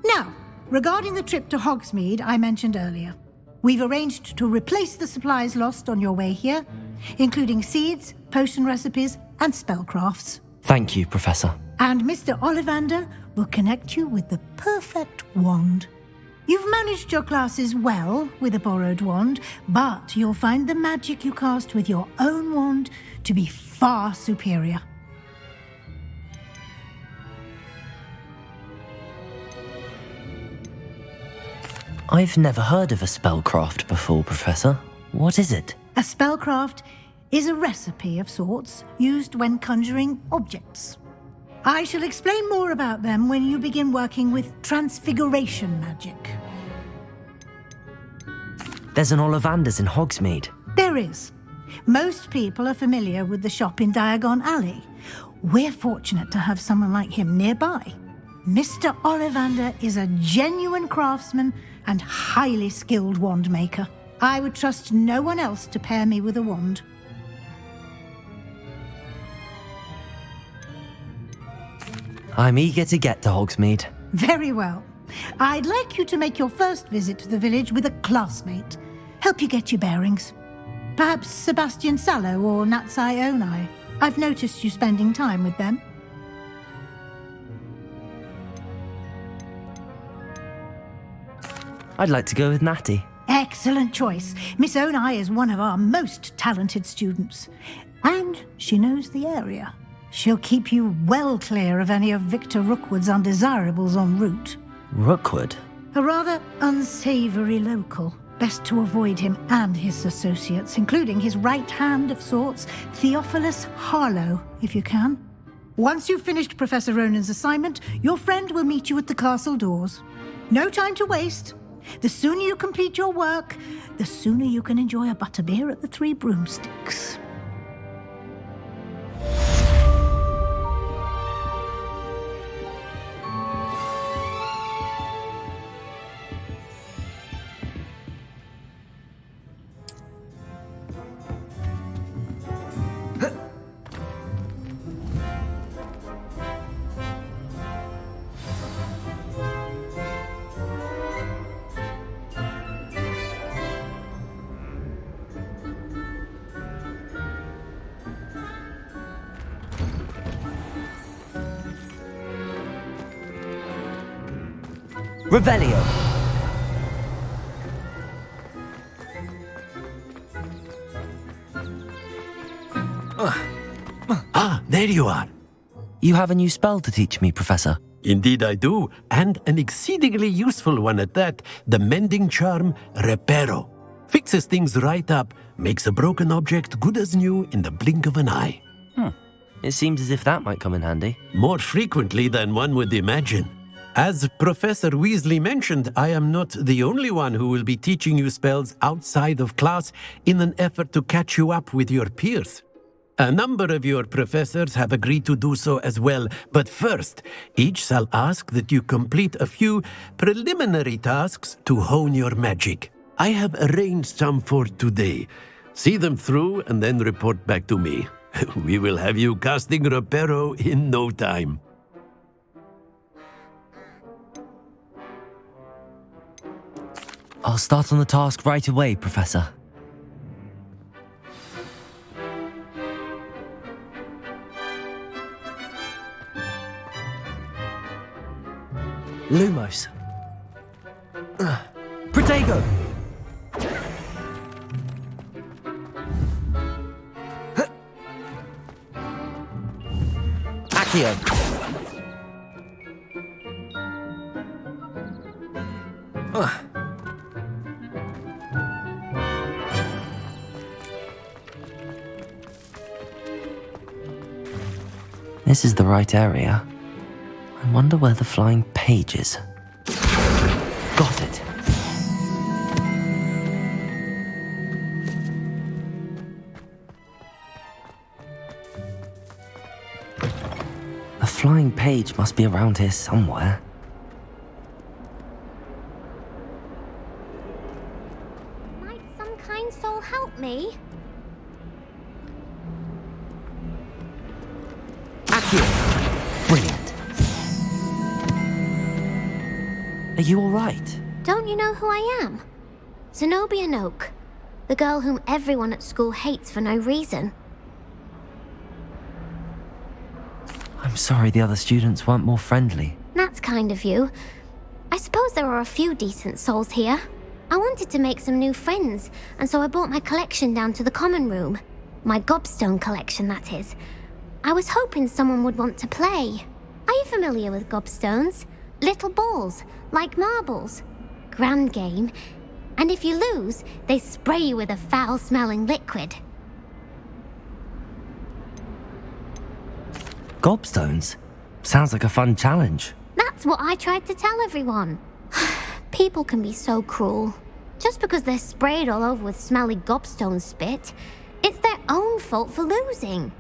Now, regarding the trip to Hogsmeade I mentioned earlier, we've arranged to replace the supplies lost on your way here, including seeds, potion recipes, and spellcrafts. Thank you, Professor. And Mr. Ollivander will connect you with the perfect wand. You've managed your classes well with a borrowed wand, but you'll find the magic you cast with your own wand to be far superior. I've never heard of a spellcraft before, Professor. What is it? A spellcraft is a recipe of sorts used when conjuring objects. I shall explain more about them when you begin working with transfiguration magic. There's an Ollivander's in Hogsmeade. There is. Most people are familiar with the shop in Diagon Alley. We're fortunate to have someone like him nearby. Mr. Ollivander is a genuine craftsman and highly skilled wand maker. I would trust no one else to pair me with a wand. I'm eager to get to Hogsmeade. Very well. I'd like you to make your first visit to the village with a classmate. Help you get your bearings. Perhaps Sebastian Sallow or Natsai Onai. I've noticed you spending time with them. I'd like to go with Natty. Excellent choice. Miss Onai is one of our most talented students. And she knows the area. She'll keep you well clear of any of Victor Rookwood's undesirables en route. Rookwood? A rather unsavoury local. Best to avoid him and his associates, including his right hand of sorts, Theophilus Harlow, if you can. Once you've finished Professor Ronan's assignment, your friend will meet you at the castle doors. No time to waste. The sooner you complete your work, the sooner you can enjoy a butterbeer at the Three Broomsticks. Revelio! Ah, there you are. You have a new spell to teach me, Professor. Indeed I do, and an exceedingly useful one at that, the mending charm Reparo. Fixes things right up, makes a broken object good as new in the blink of an eye. It seems as if that might come in handy. More frequently than one would imagine. As Professor Weasley mentioned, I am not the only one who will be teaching you spells outside of class in an effort to catch you up with your peers. A number of your professors have agreed to do so as well, but first, each shall ask that you complete a few preliminary tasks to hone your magic. I have arranged some for today. See them through and then report back to me. We will have you casting Reparo in no time. I'll start on the task right away, Professor. Lumos. Protego! Accio. This is the right area. I wonder where the flying page is. Got it. The flying page must be around here somewhere. Might some kind soul help me? Accio. Brilliant. Are you all right? Don't you know who I am? Zenobia Noak, the girl whom everyone at school hates for no reason. I'm sorry the other students weren't more friendly. That's kind of you. I suppose there are a few decent souls here. I wanted to make some new friends, and so I brought my collection down to the common room. My gobstone collection, that is. I was hoping someone would want to play. Are you familiar with gobstones? Little balls, like marbles. Grand game. And if you lose, they spray you with a foul-smelling liquid. Gobstones? Sounds like a fun challenge. That's what I tried to tell everyone. People can be so cruel. Just because they're sprayed all over with smelly gobstone spit, it's their own fault for losing.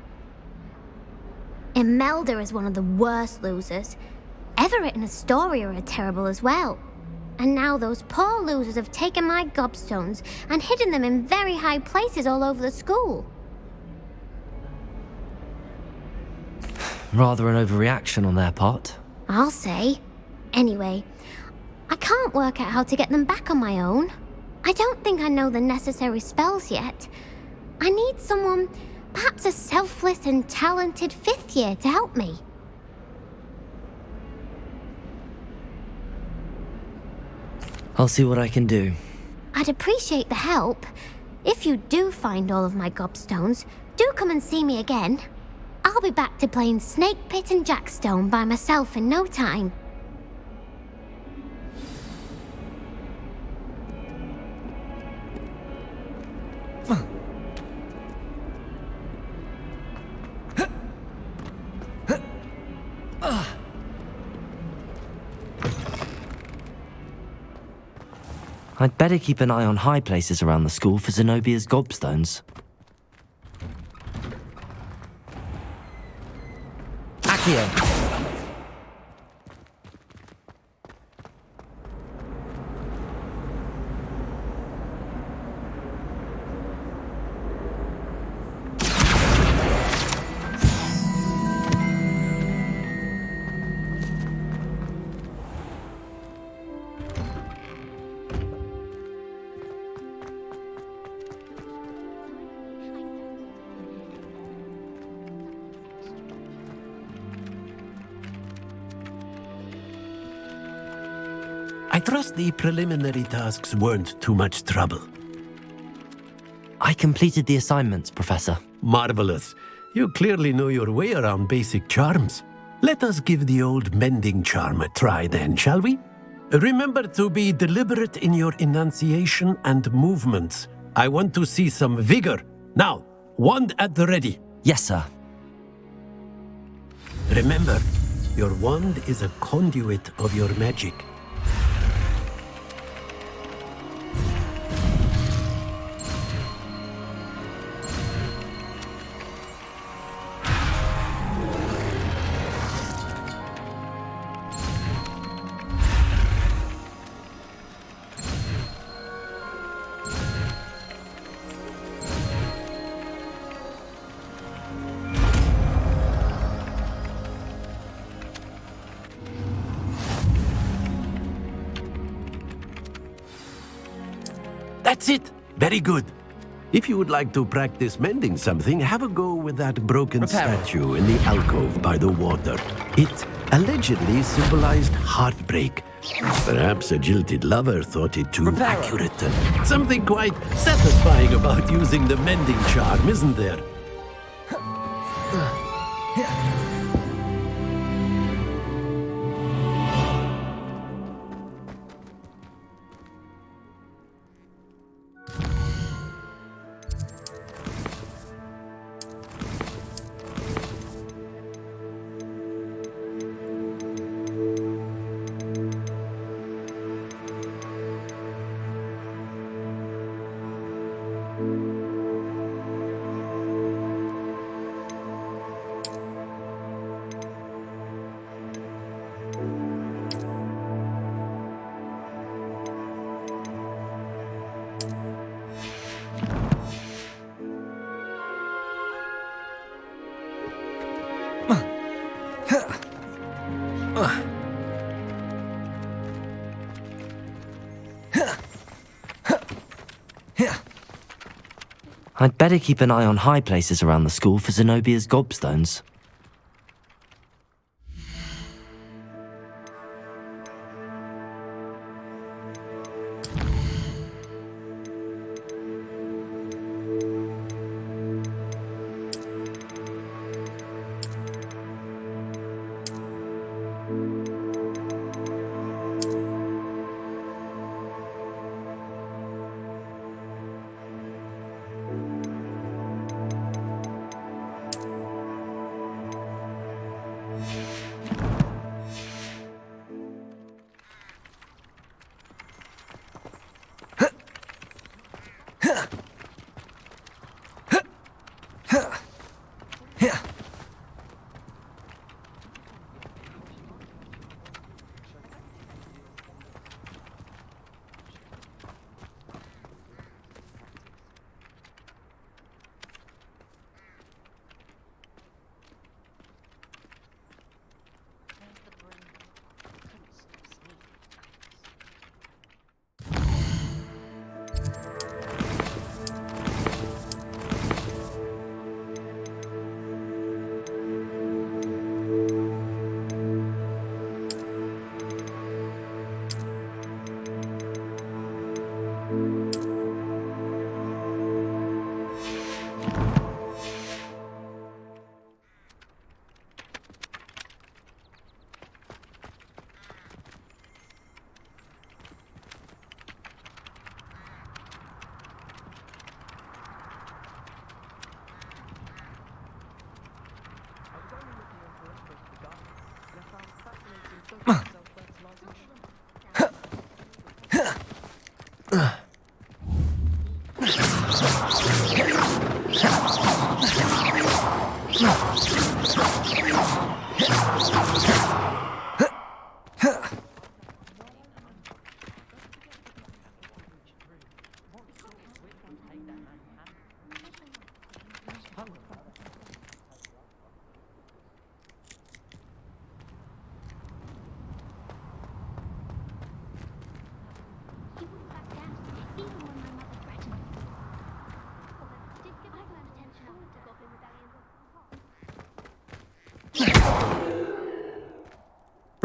Imelda is one of the worst losers. Everett and Astoria are terrible as well. And now those poor losers have taken my gobstones and hidden them in very high places all over the school. Rather an overreaction on their part. I'll say. Anyway, I can't work out how to get them back on my own. I don't think I know the necessary spells yet. I need someone, perhaps a selfless and talented 5th year to help me. I'll see what I can do. I'd appreciate the help. If you do find all of my gobstones, do come and see me again. I'll be back to playing Snake Pit and Jackstone by myself in no time. I'd better keep an eye on high places around the school for Zenobia's gobstones. Accio! I trust the preliminary tasks weren't too much trouble. I completed the assignments, Professor. Marvelous. You clearly know your way around basic charms. Let us give the old mending charm a try then, shall we? Remember to be deliberate in your enunciation and movements. I want to see some vigor. Now, wand at the ready. Yes, sir. Remember, your wand is a conduit of your magic. That's it. Very good. If you would like to practice mending something, have a go with that broken statue in the alcove by the water. It allegedly symbolized heartbreak. Perhaps a jilted lover thought it too accurate. And something quite satisfying about using the mending charm, isn't there? I'd better keep an eye on high places around the school for Zenobia's gobstones.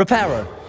Reparo!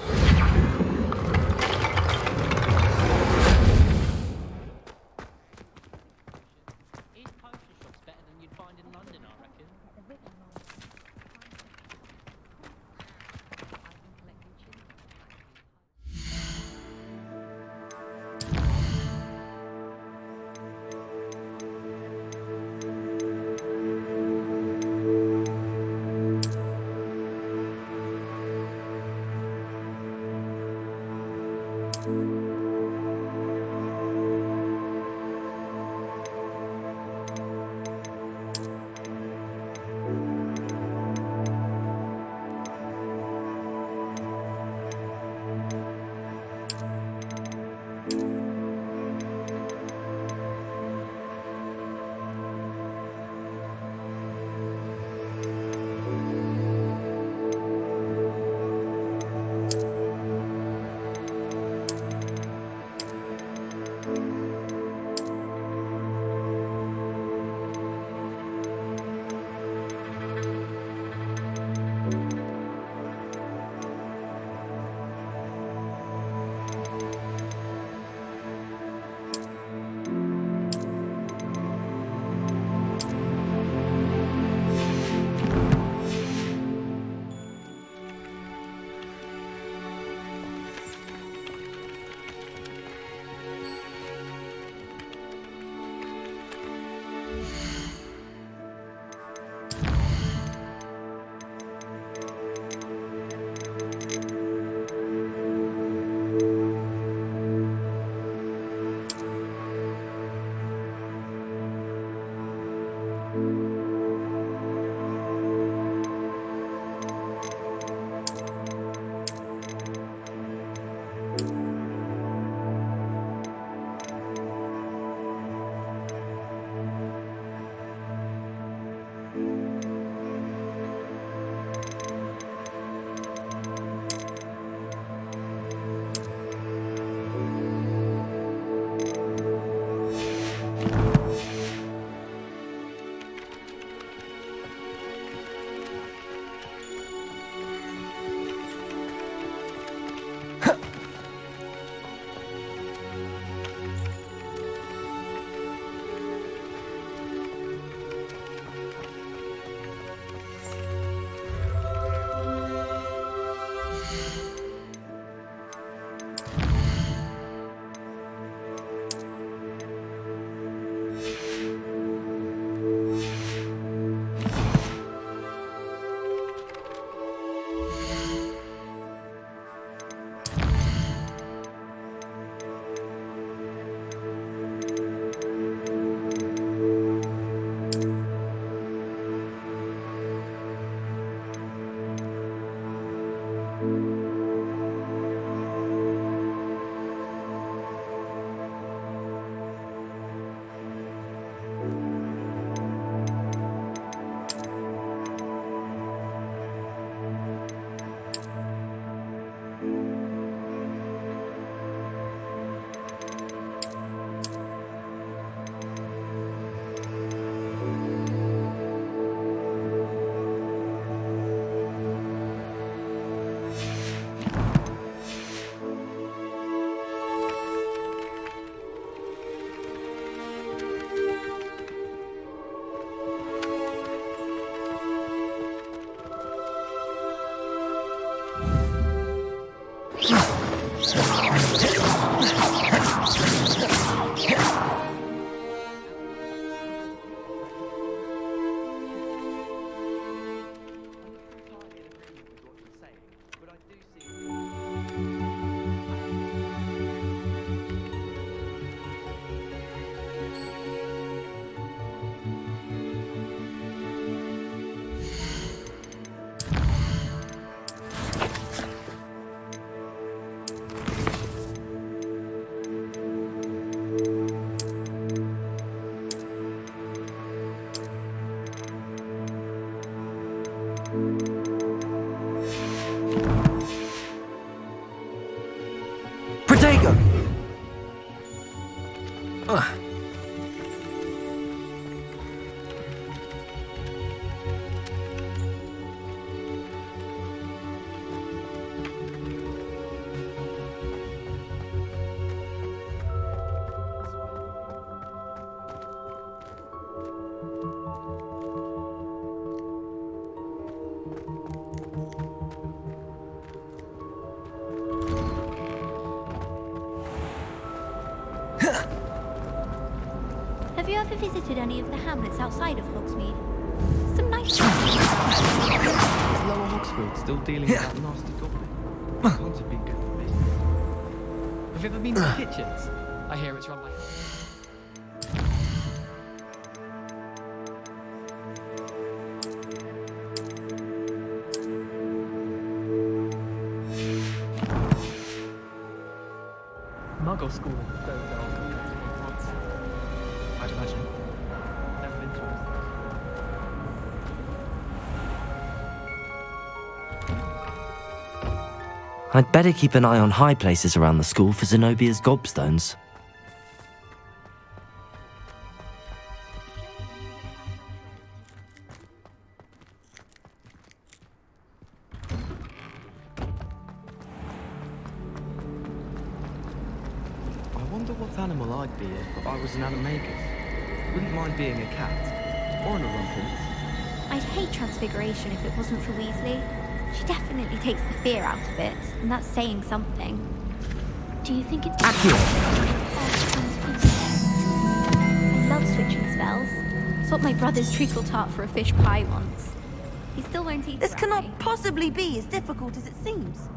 Have you ever visited any of the hamlets outside of Hogsmeade? Some nice Is Lower Hogsfield still dealing with that nasty goblin? Can't have been good for business. Have you ever been to the kitchens? I hear it's run by... Muggle school is very well compared to Hogwarts. I'd imagine. Never been to one. I'd better keep an eye on high places around the school for Zenobia's gobstones. I wonder what animal I'd be if I was an animagus. Wouldn't mind being a cat. Or an Olympus. I'd hate Transfiguration if it wasn't for Weasley. She definitely takes the fear out of it, and that's saying something. Do you think it's... Accio! I love switching spells. Swapped my brother's treacle tart for a fish pie once. He still won't eat This it, cannot right? possibly be as difficult as it seems.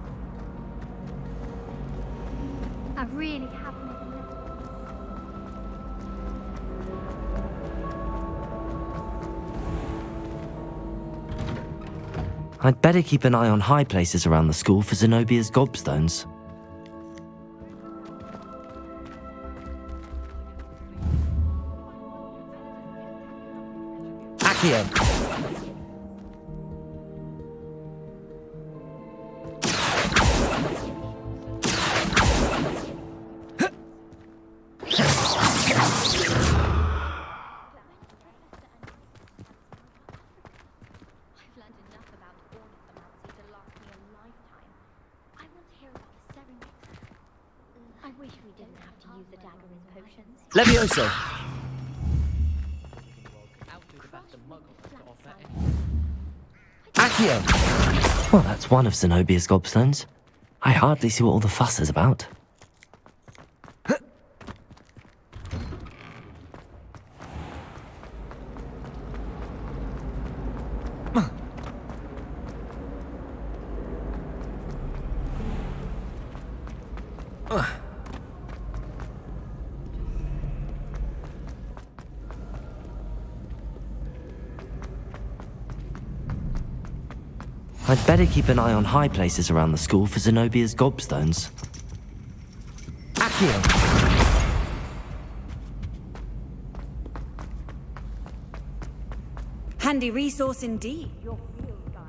I really have never met. I'd better keep an eye on high places around the school for Zenobia's gobstones. Accio! I wish we didn't have to use the dagger as potions. Levioso! Accio! Well, that's one of Zenobia's gobstones. I hardly see what all the fuss is about. I'd better keep an eye on high places around the school for Zenobia's gobstones. Accio! Handy resource indeed. Your field guide.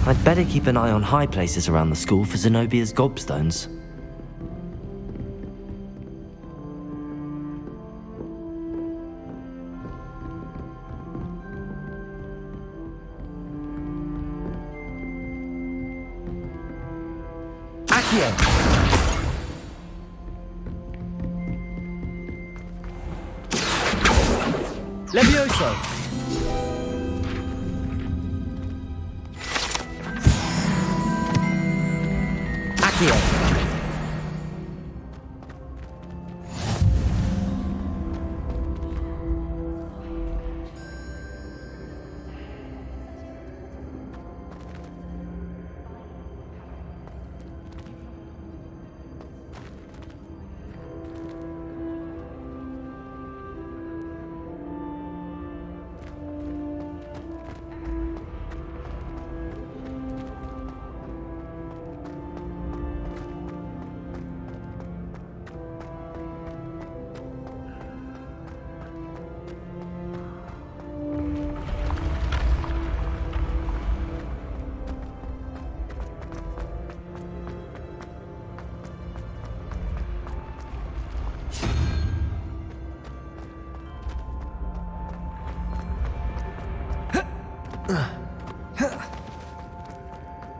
I'd better keep an eye on high places around the school for Zenobia's gobstones. Accio! Levioso! Accio!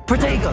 Protego!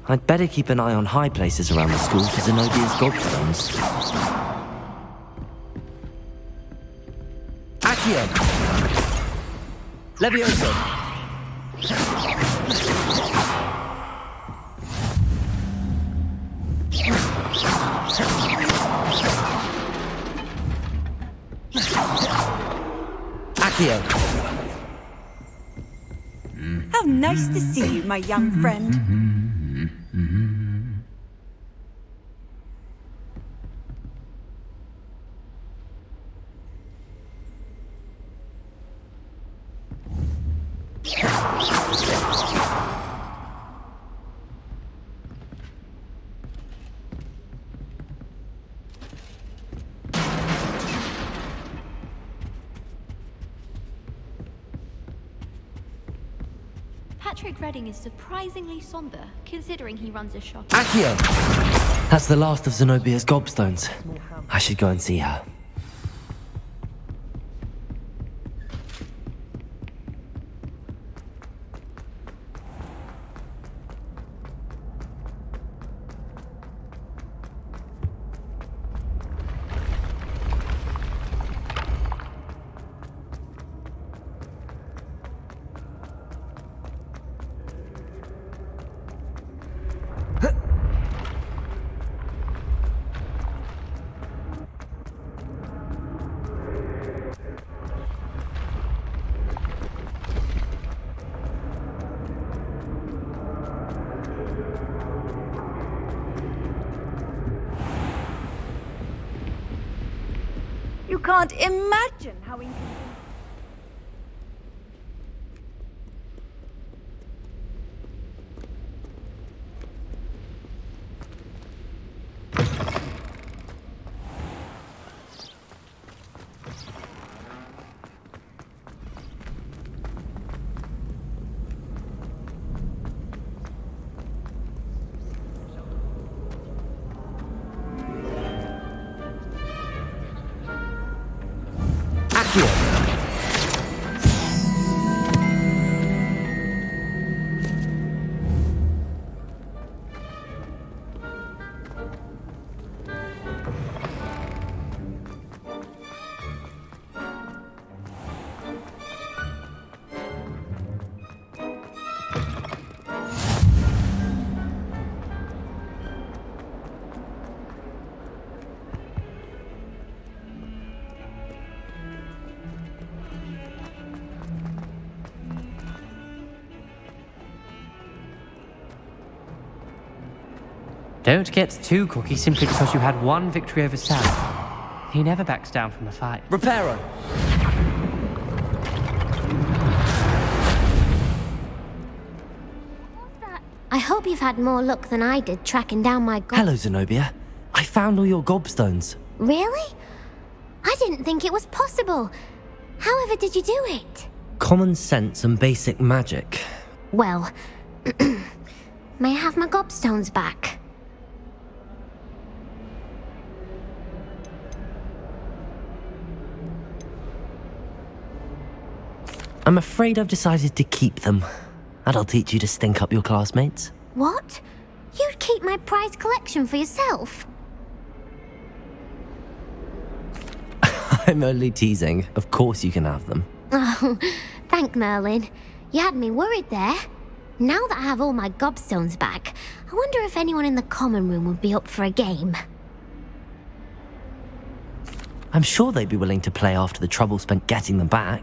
I'd better keep an eye on high places around the school for Zenobia's gobstones. Accio! Levioso! Accio! How nice to see you, my young friend. Patrick Redding is surprisingly somber, considering he runs a shop. Accio! That's the last of Zenobia's gobstones. I should go and see her. You can't imagine how inconvenient. Don't get too cocky simply because you had one victory over Sam. He never backs down from a fight. Reparo! I hope you've had more luck than I did tracking down my Hello, Zenobia. I found all your gobstones. Really? I didn't think it was possible. However did you do it? Common sense and basic magic. Well, may I have my gobstones back? I'm afraid I've decided to keep them. That'll teach you to stink up your classmates. What? You'd keep my prized collection for yourself? I'm only teasing. Of course you can have them. Oh, thank Merlin. You had me worried there. Now that I have all my gobstones back, I wonder if anyone in the common room would be up for a game. I'm sure they'd be willing to play after the trouble spent getting them back.